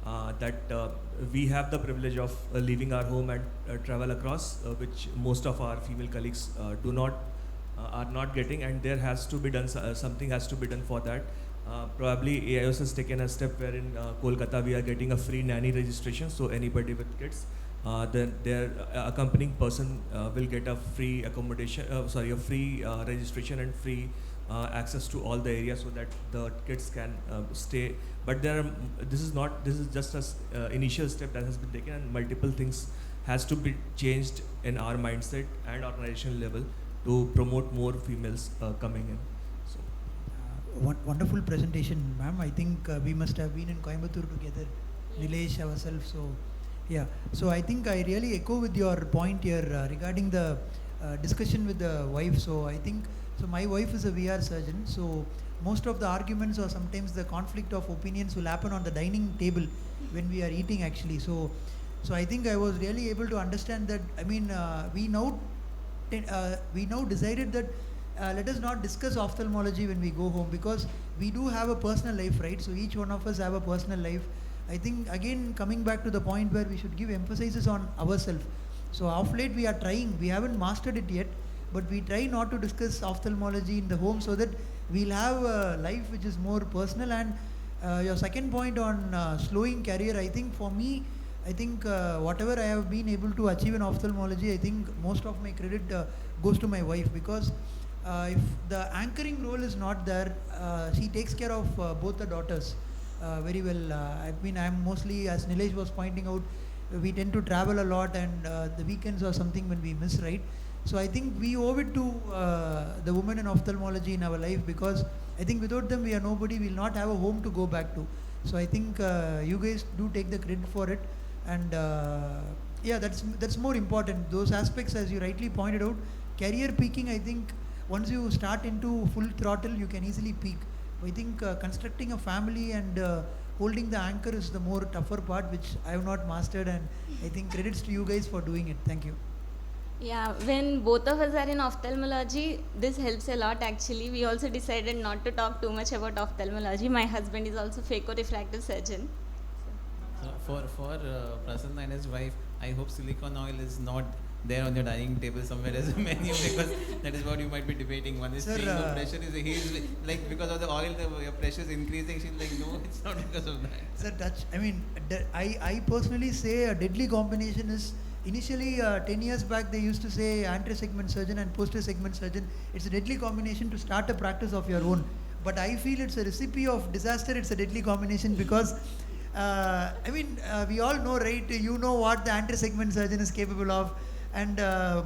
that we have the privilege of leaving our home and travel across, which most of our female colleagues are not getting, and there has to be done, something has to be done for that. Probably AIOS has taken a step where in Kolkata we are getting a free nanny registration, so anybody with kids, then their accompanying person will get a free accommodation, a free registration and free access to all the areas, so that the kids can stay. But this is just an initial step that has been taken, and multiple things has to be changed in our mindset and organization level to promote more females coming in. Wonderful presentation, ma'am. I think we must have been in Coimbatore together, Nilesh, ourselves. So, yeah. So I think I really echo with your point here regarding the discussion with the wife. So I think, so my wife is a VR surgeon. So most of the arguments or sometimes the conflict of opinions will happen on the dining table when we are eating actually. So I think I was really able to understand that. I mean, we now decided that let us not discuss ophthalmology when we go home, because we do have a personal life, right? So each one of us have a personal life. I think again coming back to the point where we should give emphasis on ourselves. So of late we are trying, we haven't mastered it yet, but we try not to discuss ophthalmology in the home so that we'll have a life which is more personal. And your second point on slowing career, I think for me, I think whatever I have been able to achieve in ophthalmology, I think most of my credit goes to my wife, because if the anchoring role is not there, she takes care of both the daughters very well. I mean, I'm mostly, as Nilesh was pointing out, we tend to travel a lot, and the weekends are something when we miss, right? So I think we owe it to the women in ophthalmology in our life, because I think without them we are nobody, we'll not have a home to go back to. So I think you guys do take the credit for it, and yeah, that's more important. Those aspects, as you rightly pointed out, career peaking, I think once you start into full throttle, you can easily peak. I think constructing a family and holding the anchor is the more tougher part, which I have not mastered, and I think credits to you guys for doing it. Thank you. Yeah, when both of us are in ophthalmology, this helps a lot actually. We also decided not to talk too much about ophthalmology. My husband is also phaco-refractive surgeon. So for Prasanna and his wife, I hope silicone oil is not there on your dining table somewhere as a menu, because that is what you might be debating. One is Sir, saying the pressure is, he's like, because of the oil, your pressure is increasing. She's like, no, it's not because of that. Sir, I mean, I personally say a deadly combination is, initially 10 years back they used to say anterior segment surgeon and posterior segment surgeon. It's a deadly combination to start a practice of your own. But I feel it's a recipe of disaster. It's a deadly combination because, I mean, we all know, right? You know what the anterior segment surgeon is capable of. And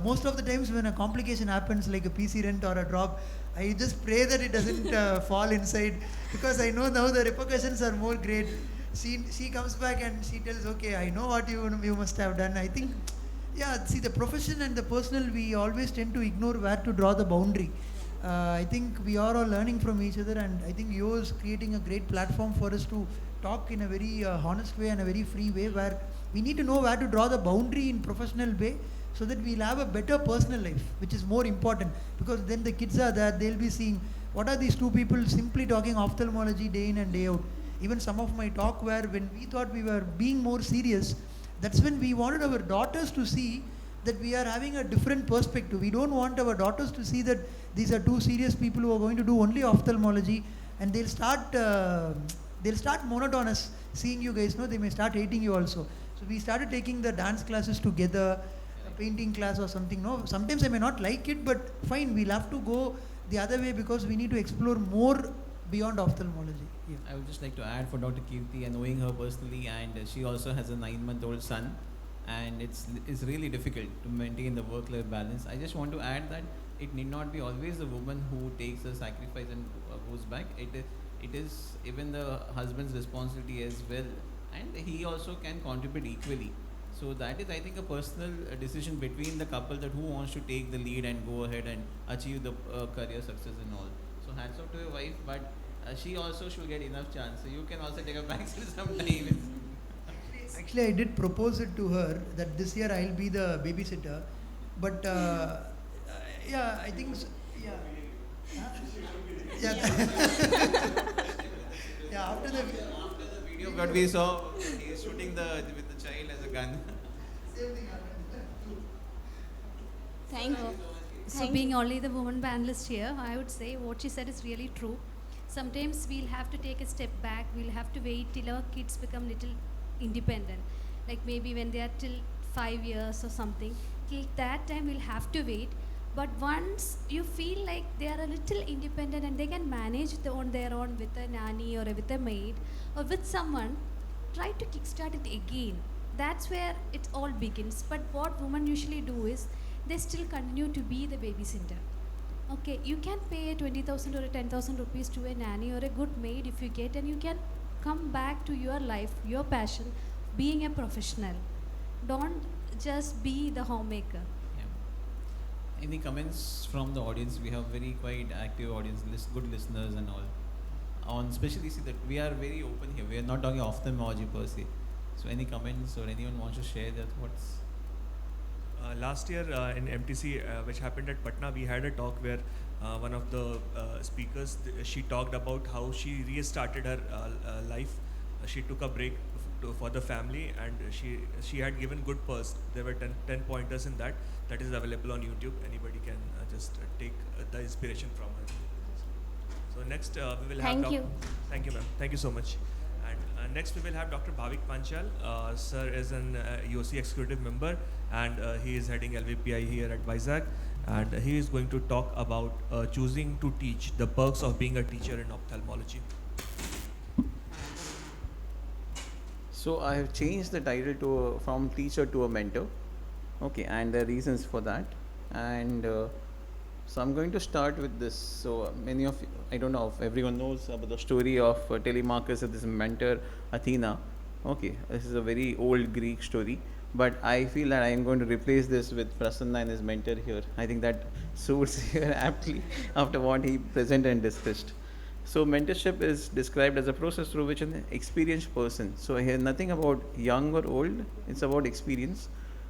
most of the times when a complication happens, like a PC rent or a drop, I just pray that it doesn't fall inside, because I know now the repercussions are more great. She comes back and she tells, okay, I know what you must have done. I think, yeah, see, the profession and the personal, we always tend to ignore where to draw the boundary. I think we are all learning from each other, and I think you is creating a great platform for us to talk in a very honest way and a very free way, where we need to know where to draw the boundary in professional way, so that we'll have a better personal life, which is more important, because then the kids are there, they'll be seeing what are these two people simply talking ophthalmology day in and day out. Even some of my talk where when we thought we were being more serious, that's when we wanted our daughters to see that we are having a different perspective. We don't want our daughters to see that these are two serious people who are going to do only ophthalmology, and they'll start monotonous seeing you guys, no, they may start hating you also. So we started taking the dance classes together, painting class or something. No, sometimes I may not like it, but fine, we'll have to go the other way, because we need to explore more beyond ophthalmology. Yeah. I would just like to add for Dr. Kirti, and knowing her personally, and she also has a 9-month-old son, and it's really difficult to maintain the work-life balance. I just want to add that it need not be always the woman who takes a sacrifice and goes back. It is even the husband's responsibility as well, and he also can contribute equally. So that is, I think, a personal decision between the couple, that who wants to take the lead and go ahead and achieve the career success and all. So hats off to your wife, but she also should get enough chance. So you can also take a backseat sometime. Actually, I did propose it to her that this year I'll be the babysitter, but yeah, I think so, yeah. Yeah, after the video that we saw, he's shooting with the child as a gun. Thank you. So being only the woman panelist here, I would say what she said is really true. Sometimes we'll have to take a step back. We'll have to wait till our kids become little independent. Like maybe when they are till 5 years or something. Till that time we'll have to wait. But once you feel like they are a little independent and they can manage on their own with a nanny or with a maid or with someone, try to kickstart it again. That's where it all begins. But what women usually do is they still continue to be the babysitter. Okay, you can pay 20,000 or 10,000 rupees to a nanny or a good maid if you get, and you can come back to your life, your passion, being a professional. Don't just be the homemaker. Yeah. Any comments from the audience? We have very quite active audience, good listeners and all. On especially see that we are very open here. We are not talking ophthalmology per se. So any comments or anyone wants to share their thoughts? Last year in MTC, which happened at Patna, we had a talk where one of the speakers, she talked about how she restarted her life. She took a break for the family, and she had given good purse. There were 10 pointers in that is available on YouTube. Anybody can just take the inspiration from her. So next we will have Thank you. Thank you, ma'am. Thank you so much. And next we will have Dr. Bhavik Panchal. Sir is an YOSI executive member, and he is heading LVPI here at Vizag. And he is going to talk about choosing to teach, the perks of being a teacher in ophthalmology. So I have changed the title to from teacher to a mentor. Okay, and the reasons for that. And so I'm going to start with this. So many of you, I don't know if everyone knows about the story of Telemachus and this mentor Athena. Okay, this is a very old Greek story, but I feel that I am going to replace this with Prasanna and his mentor here. I think that suits here aptly after what he presented and discussed. So mentorship is described as a process through which an experienced person, so here nothing about young or old, it's about experience.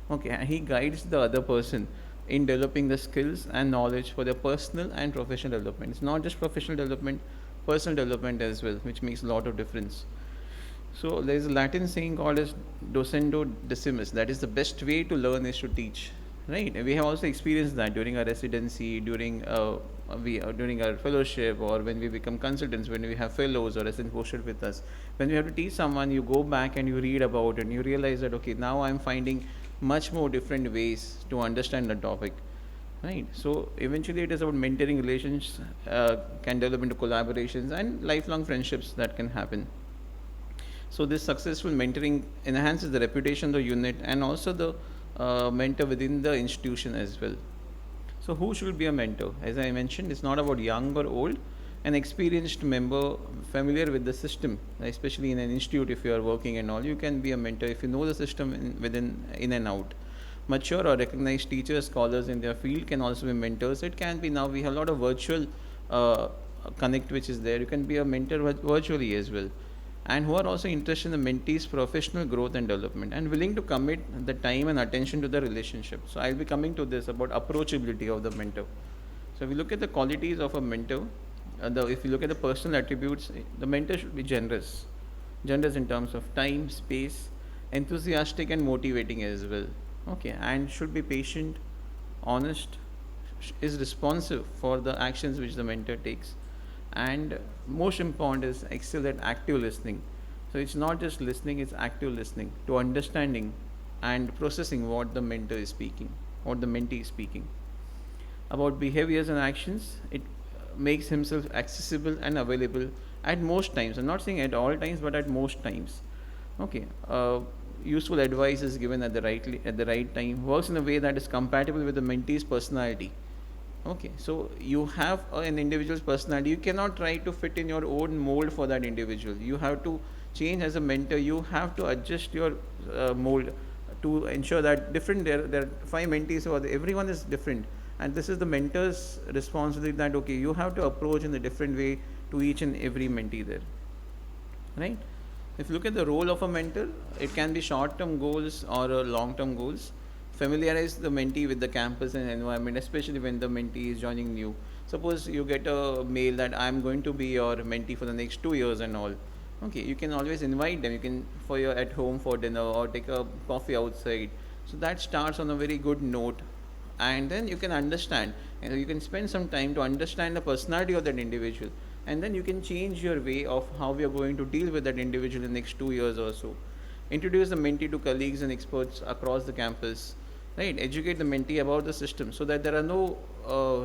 Okay, and he guides the other person in developing the skills and knowledge for their personal and professional development. It's not just professional development, personal development as well, which makes a lot of difference. So there is a Latin saying called as docendo decimus, that is the best way to learn is to teach, right? And we have also experienced that during our residency, during our fellowship, or when we become consultants, when we have fellows or resident posted with us. When we have to teach someone, you go back and you read about it and you realize that, okay, now I'm finding much more different ways to understand the topic, right? So eventually it is about mentoring relations, can develop into collaborations and lifelong friendships that can happen. So this successful mentoring enhances the reputation of the unit and also the mentor within the institution as well. So who should be a mentor? As I mentioned, it's not about young or old. An experienced member familiar with the system, especially in an institute if you are working and all, you can be a mentor if you know the system in and out. Mature or recognized teachers, scholars in their field can also be mentors. It can be, now we have a lot of virtual connect which is there. You can be a mentor virtually as well. And who are also interested in the mentee's professional growth and development and willing to commit the time and attention to the relationship. So I'll be coming to this about approachability of the mentor. So if we look at the qualities of a mentor, if you look at the personal attributes, the mentor should be generous in terms of time, space, enthusiastic and motivating as well. Okay, and should be patient, honest, is responsive for the actions which the mentor takes, and most important is excel at active listening. So it's not just listening, it's active listening to understanding and processing what the mentor is speaking, what the mentee is speaking. About behaviors and actions, it makes himself accessible and available at most times. I'm not saying at all times, but at most times. Okay, useful advice is given at the right time, works in a way that is compatible with the mentee's personality. Okay, so you have an individual's personality. You cannot try to fit in your own mold for that individual. You have to change as a mentor. You have to adjust your mold to ensure that there are 5 mentees, so everyone is different. And this is the mentor's responsibility that, okay, you have to approach in a different way to each and every mentee there, right? If you look at the role of a mentor, it can be short-term goals or long-term goals. Familiarize the mentee with the campus and environment, especially when the mentee is joining new. Suppose you get a mail that I'm going to be your mentee for the next 2 years and all. Okay, you can always invite them. You can for your at home for dinner or take a coffee outside. So that starts on a very good note, and then you can understand. And you can spend some time to understand the personality of that individual, and then you can change your way of how we are going to deal with that individual in the next 2 years or so. Introduce the mentee to colleagues and experts across the campus. Right, educate the mentee about the system so that there are no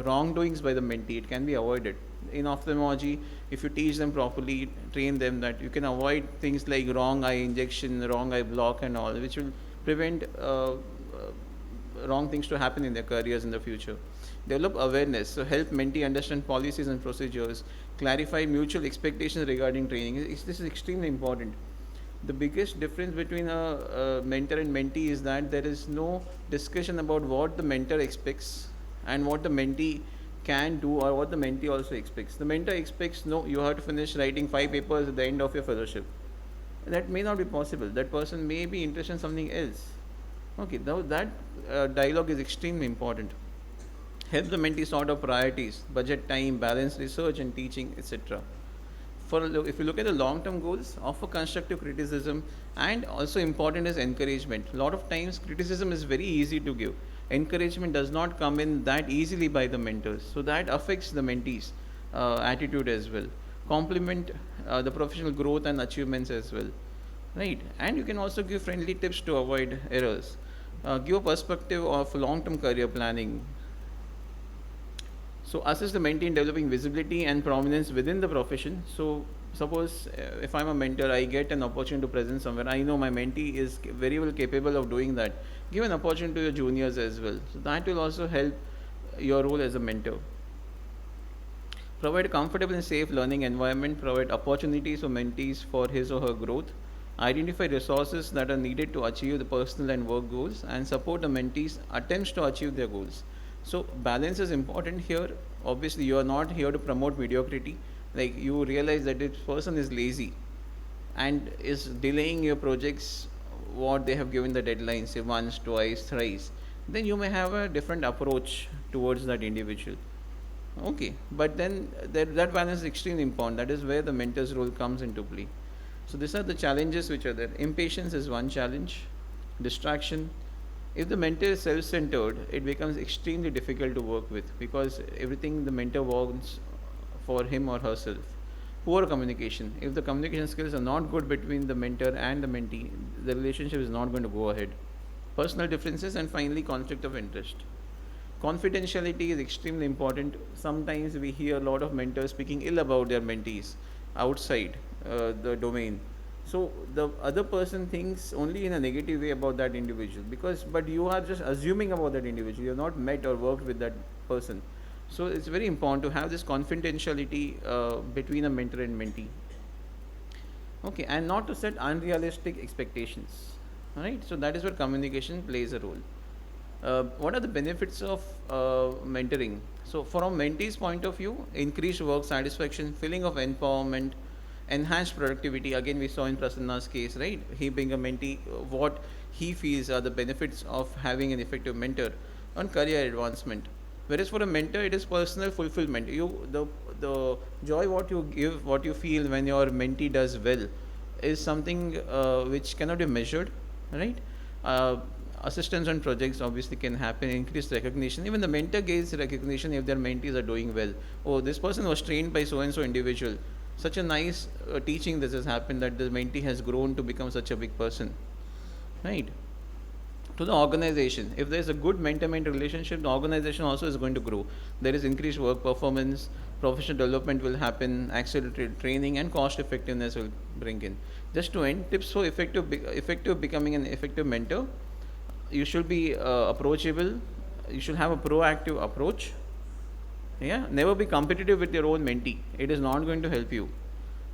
wrongdoings by the mentee. It can be avoided. In ophthalmology, if you teach them properly, train them, that you can avoid things like wrong eye injection, wrong eye block and all, which will prevent wrong things to happen in their careers in the future. Develop awareness, so help mentee understand policies and procedures, clarify mutual expectations regarding training. This is extremely important. The biggest difference between a mentor and mentee is that there is no discussion about what the mentor expects and what the mentee can do or what the mentee also expects. The mentor expects, no, you have to finish writing 5 papers at the end of your fellowship. That may not be possible. That person may be interested in something else. Okay, now that dialogue is extremely important. Help the mentee sort of priorities, budget time, balance research and teaching, etc. if you look at the long-term goals, offer constructive criticism, and also important is encouragement. A lot of times criticism is very easy to give. Encouragement does not come in that easily by the mentors, so that affects the mentees' attitude as well. Compliment the professional growth and achievements as well, right? And you can also give friendly tips to avoid errors. Give a perspective of long-term career planning. So assist the mentee in developing visibility and prominence within the profession. So suppose if I'm a mentor, I get an opportunity to present somewhere. I know my mentee is very well capable of doing that. Give an opportunity to your juniors as well. So that will also help your role as a mentor. Provide a comfortable and safe learning environment. Provide opportunities for mentees for his or her growth. Identify resources that are needed to achieve the personal and work goals, and support the mentees' attempts to achieve their goals. So balance is important here. Obviously, you are not here to promote mediocrity. Like, you realize that this person is lazy and is delaying your projects, what they have given the deadlines, say once, twice, thrice, then you may have a different approach towards that individual. Okay, but then that balance is extremely important. That is where the mentor's role comes into play. So these are the challenges which are there. Impatience is one challenge. Distraction. If the mentor is self-centered, it becomes extremely difficult to work with, because everything the mentor wants for him or herself. Poor communication. If the communication skills are not good between the mentor and the mentee, the relationship is not going to go ahead. Personal differences, and finally conflict of interest. Confidentiality is extremely important. Sometimes we hear a lot of mentors speaking ill about their mentees outside the domain. So the other person thinks only in a negative way about that individual, but you are just assuming about that individual. You have not met or worked with that person. So it's very important to have this confidentiality between a mentor and mentee. Okay, and not to set unrealistic expectations. Alright, so that is where communication plays a role. What are the benefits of mentoring? So from mentee's point of view, increased work satisfaction, feeling of empowerment, enhanced productivity. Again, we saw in Prasanna's case, right? He being a mentee, what he feels are the benefits of having an effective mentor. On career advancement. Whereas for a mentor, it is personal fulfillment. The joy what you give, what you feel when your mentee does well, is something which cannot be measured, right? Assistance on projects obviously can happen, increased recognition. Even the mentor gains recognition if their mentees are doing well. Oh, this person was trained by so and so individual. Such a nice teaching this has happened that the mentee has grown to become such a big person, right? To the organization, if there is a good mentor-mentee relationship, the organization also is going to grow. There is increased work performance, professional development will happen, accelerated training, and cost effectiveness will bring in. Just to end, tips for effective becoming an effective mentor. You should be approachable. You should have a proactive approach. Yeah, never be competitive with your own mentee. It is not going to help you.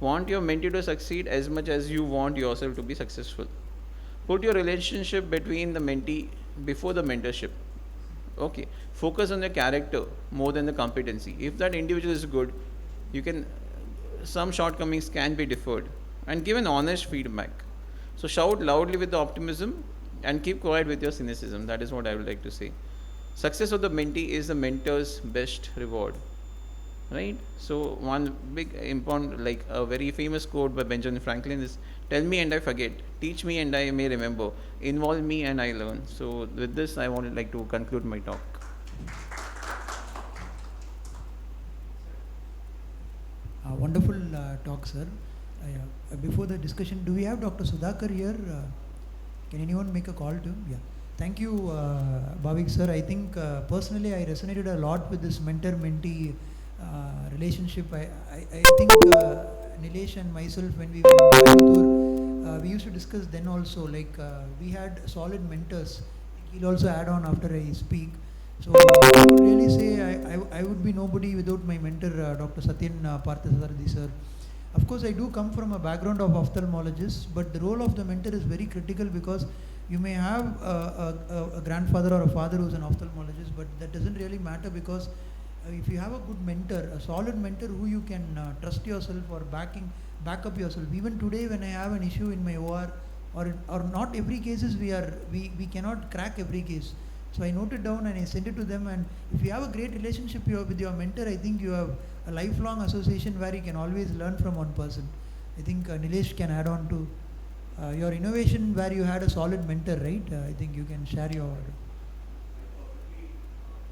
Want your mentee to succeed as much as you want yourself to be successful. Put your relationship between the mentee before the mentorship. Okay, focus on the character more than the competency. If that individual is good, some shortcomings can be deferred, and give an honest feedback. So shout loudly with the optimism and keep quiet with your cynicism. That is what I would like to say. Success of the mentee is the mentor's best reward, right? So one big important, like a very famous quote by Benjamin Franklin is, "Tell me and I forget, teach me and I may remember, involve me and I learn." So with this, I would like to conclude my talk. Wonderful talk, sir. Before the discussion, do we have Dr. Sudhakar here? Can anyone make a call to him? Yeah. Thank you, Bhavik sir. I think personally I resonated a lot with this mentor-mentee relationship. I think Nilesh and myself, when we were in Coimbatore, we used to discuss then also, like we had solid mentors. He'll also add on after I speak. So I would really say I would be nobody without my mentor, Dr. Satyan Parthasarathi sir. Of course, I do come from a background of ophthalmologists, but the role of the mentor is very critical, because you may have a grandfather or a father who's an ophthalmologist, but that doesn't really matter, because if you have a good mentor, a solid mentor who you can trust yourself or back up yourself. Even today, when I have an issue in my OR, or not every cases we cannot crack every case. So I noted down and I sent it to them. And if you have a great relationship with your mentor, I think you have a lifelong association where you can always learn from one person. I think Nilesh can add on to your innovation where you had a solid mentor, right? I think you can share your.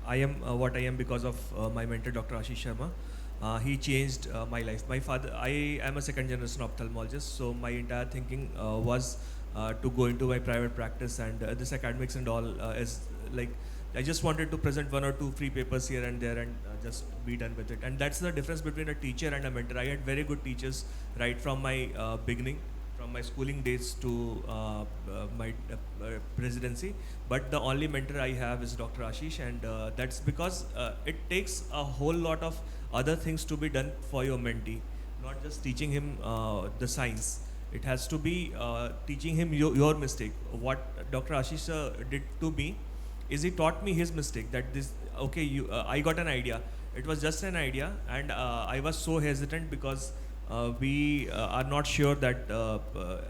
I am what I am because of my mentor, Dr. Ashish Sharma. He changed my life. My father, I am a second generation ophthalmologist, so my entire thinking was to go into my private practice, and this academics and all is like, I just wanted to present one or two free papers here and there and just be done with it. And that's the difference between a teacher and a mentor. I had very good teachers right from my beginning, from my schooling days to my presidency. But the only mentor I have is Dr. Ashish, and that's because it takes a whole lot of other things to be done for your mentee, not just teaching him the science. It has to be teaching him your mistake. What Dr. Ashish did to me is he taught me his mistake, that this, okay, I got an idea. It was just an idea, and I was so hesitant because we are not sure that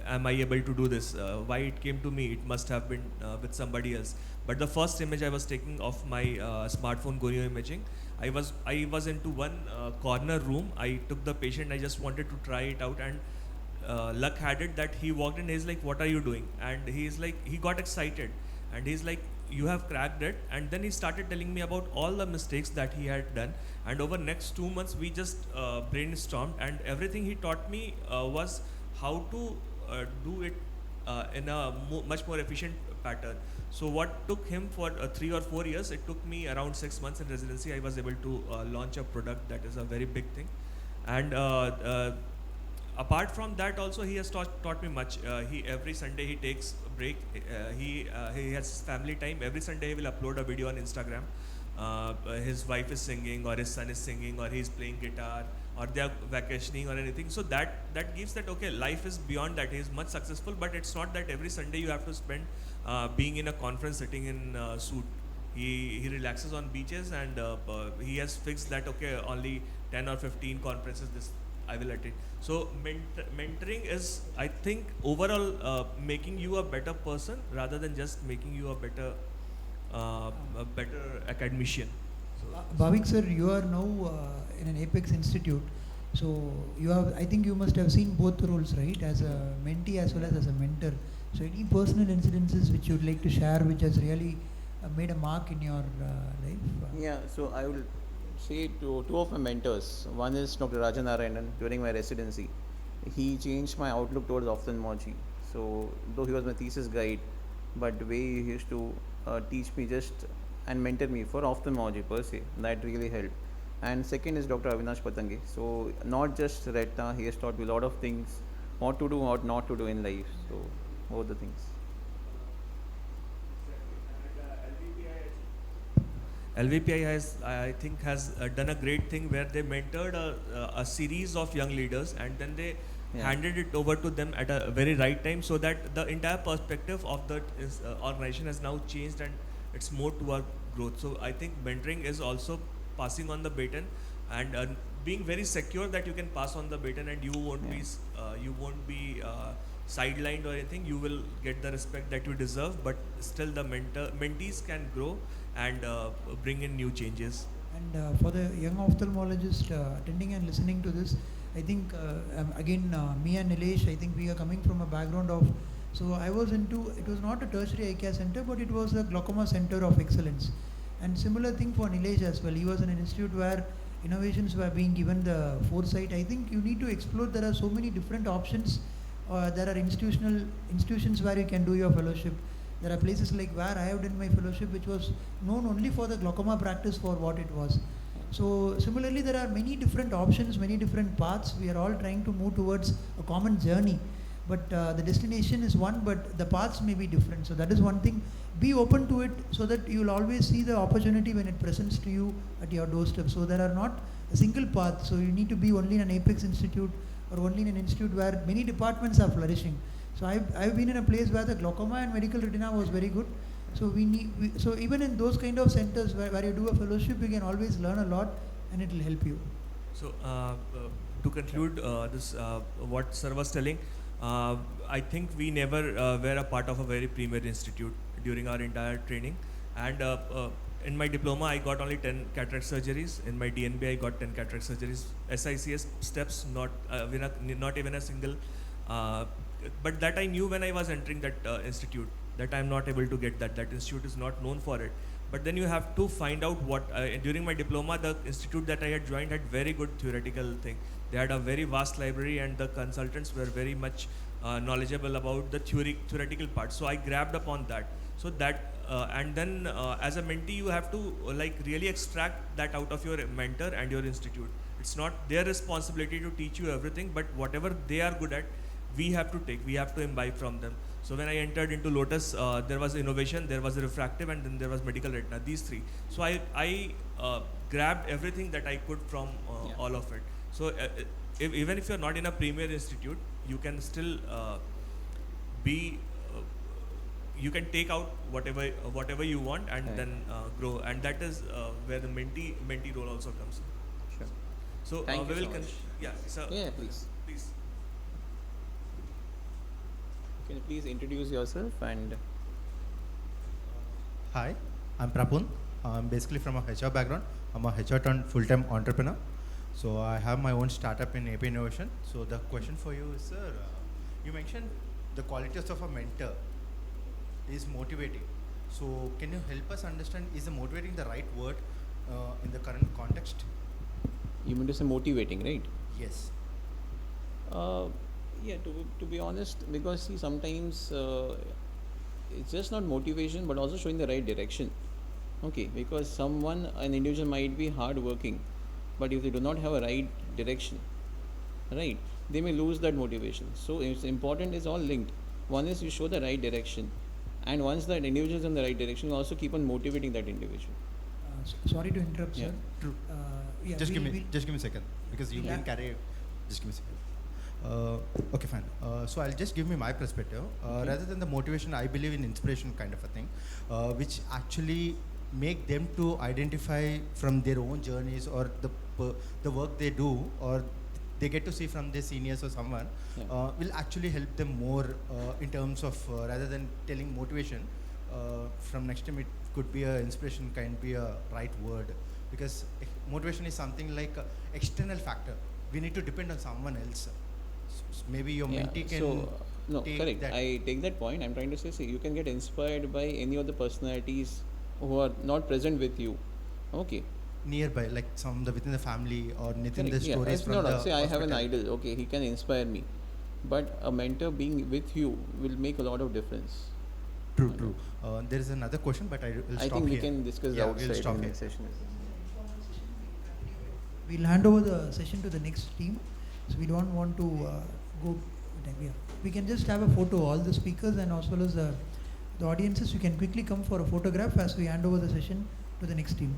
am I able to do this. Why it came to me, it must have been with somebody else. But the first image I was taking of my smartphone gonio imaging, I was into one corner room. I took the patient, I just wanted to try it out, and luck had it that he walked in. He's like, "What are you doing?" And he's like, he got excited, and he's like, "You have cracked it." And then he started telling me about all the mistakes that he had done. And over next 2 months, we just brainstormed, and everything he taught me was how to do it in a much more efficient pattern. So what took him for 3 or 4 years, it took me around 6 months in residency. I was able to launch a product that is a very big thing. And apart from that also, he has taught me much. He every Sunday he takes a break. He has family time. Every Sunday he will upload a video on Instagram. His wife is singing, or his son is singing, or he's playing guitar, or they are vacationing or anything. So that gives that, okay, life is beyond that. He is much successful, but it's not that every Sunday you have to spend being in a conference sitting in a suit. He relaxes on beaches, and he has fixed that, okay, only 10 or 15 conferences this I will attend. So mentoring is, I think, overall making you a better person rather than just making you a better academician. So Bhavik sir, you are now in an Apex Institute. So you have, I think you must have seen both roles, right? As a mentee as well as a mentor. So any personal incidences which you'd like to share, which has really made a mark in your life? Yeah, so I will say two of my mentors. One is Dr. Rajanarayanan during my residency. He changed my outlook towards ophthalmology. So though he was my thesis guide, but the way he used to teach me just and mentor me for ophthalmology per se, that really helped. And second is Dr. Avinash Patange. So not just retina, he has taught me a lot of things, what to do, what not to do in life. So both the things. LVPI has, I think, has done a great thing where they mentored a series of young leaders, and then they handed it over to them at a very right time, so that the entire perspective of the organization has now changed, and it's more toward growth. So I think mentoring is also passing on the baton, and being very secure that you can pass on the baton, and you won't be sidelined or anything. You will get the respect that you deserve, but still the mentees can grow and bring in new changes. And for the young ophthalmologist attending and listening to this, I think again me and Nilesh, I think we are coming from a background of, so I was into, it was not a tertiary eye care center, but it was a glaucoma center of excellence. And similar thing for Nilesh as well. He was in an institute where innovations were being given the foresight. I think you need to explore, there are so many different options. There are institutions where you can do your fellowship. There are places like where I have done my fellowship, which was known only for the glaucoma practice for what it was. So similarly, there are many different options, many different paths. We are all trying to move towards a common journey, but the destination is one, but the paths may be different. So that is one thing. Be open to it, so that you will always see the opportunity when it presents to you at your doorstep. So there are not a single path. So you need to be only in an Apex Institute or only in an institute where many departments are flourishing. So I've been in a place where the glaucoma and medical retina was very good. So so even in those kind of centers where you do a fellowship, you can always learn a lot, and it will help you. So to conclude this, what sir was telling, I think we never were a part of a very premier institute during our entire training. And in my diploma, I got only 10 cataract surgeries. In my DNB, I got 10 cataract surgeries. SICS steps, not even a single. But that I knew when I was entering that institute, that I'm not able to get that. That institute is not known for it. But then you have to find out what, during my diploma, the institute that I had joined had very good theoretical thing. They had a very vast library and the consultants were very much knowledgeable about the theoretical part. So I grabbed upon that. So that, and then as a mentee, you have to really extract that out of your mentor and your institute. It's not their responsibility to teach you everything, but whatever they are good at, we have to take, we have to imbibe from them. So when I entered into Lotus, there was innovation, there was refractive, and then there was medical retina, these three. So I grabbed everything that I could from all of it. So even if you're not in a premier institute, you can still you can take out whatever you want and then grow. And that is where the mentee role also comes in. Sure. So Thank we you will so much. yeah, so Yeah, please. please. Can you please introduce yourself and Hi, I'm Prapun. I'm basically from a HR background. I'm a HR turned full-time entrepreneur. So I have my own startup in AP Innovation. So the question for you is, sir, you mentioned the qualities of a mentor is motivating. So can you help us understand, is the motivating the right word in the current context? you mean to say motivating, right? Yes. Yeah, to be honest, because see, sometimes it's just not motivation but also showing the right direction. Okay, because an individual might be hard working, but if they do not have a right direction, right, they may lose that motivation. So it's important, is all linked. One is you show the right direction, and once that individual is in the right direction, you also keep on motivating that individual. Sorry to interrupt, Yeah. sir. True. Yeah, just give we'll- me a second, because you Yeah. can carry. Just give me a second. Okay, fine. So I'll just give me my perspective. Okay. Rather than the motivation, I believe in inspiration kind of a thing, which actually make them to identify from their own journeys or the work they do, or they get to see from their seniors or someone, Yeah. will actually help them more in terms of rather than telling motivation. From next time, it could be a inspiration, can be a right word, because motivation is something like external factor. We need to depend on someone else. Maybe your mentee can no, take correct. that. I take that point. I'm trying to say, see, you can get inspired by any of the personalities who are not present with you. Okay. Nearby, like within the family, or within the Correct. Yeah. stories from the Say I have an hospital. idol. Okay, he can inspire me, but a mentor being with you will make a lot of difference. True. There is another question, but I will I stop think we here. can discuss Yeah, outside we'll stop in the here. next session. We'll hand over the session to the next team. So we don't want to go. Yeah. We can just have a photo, all the speakers and as well as the audiences. You can quickly come for a photograph as we hand over the session to the next team.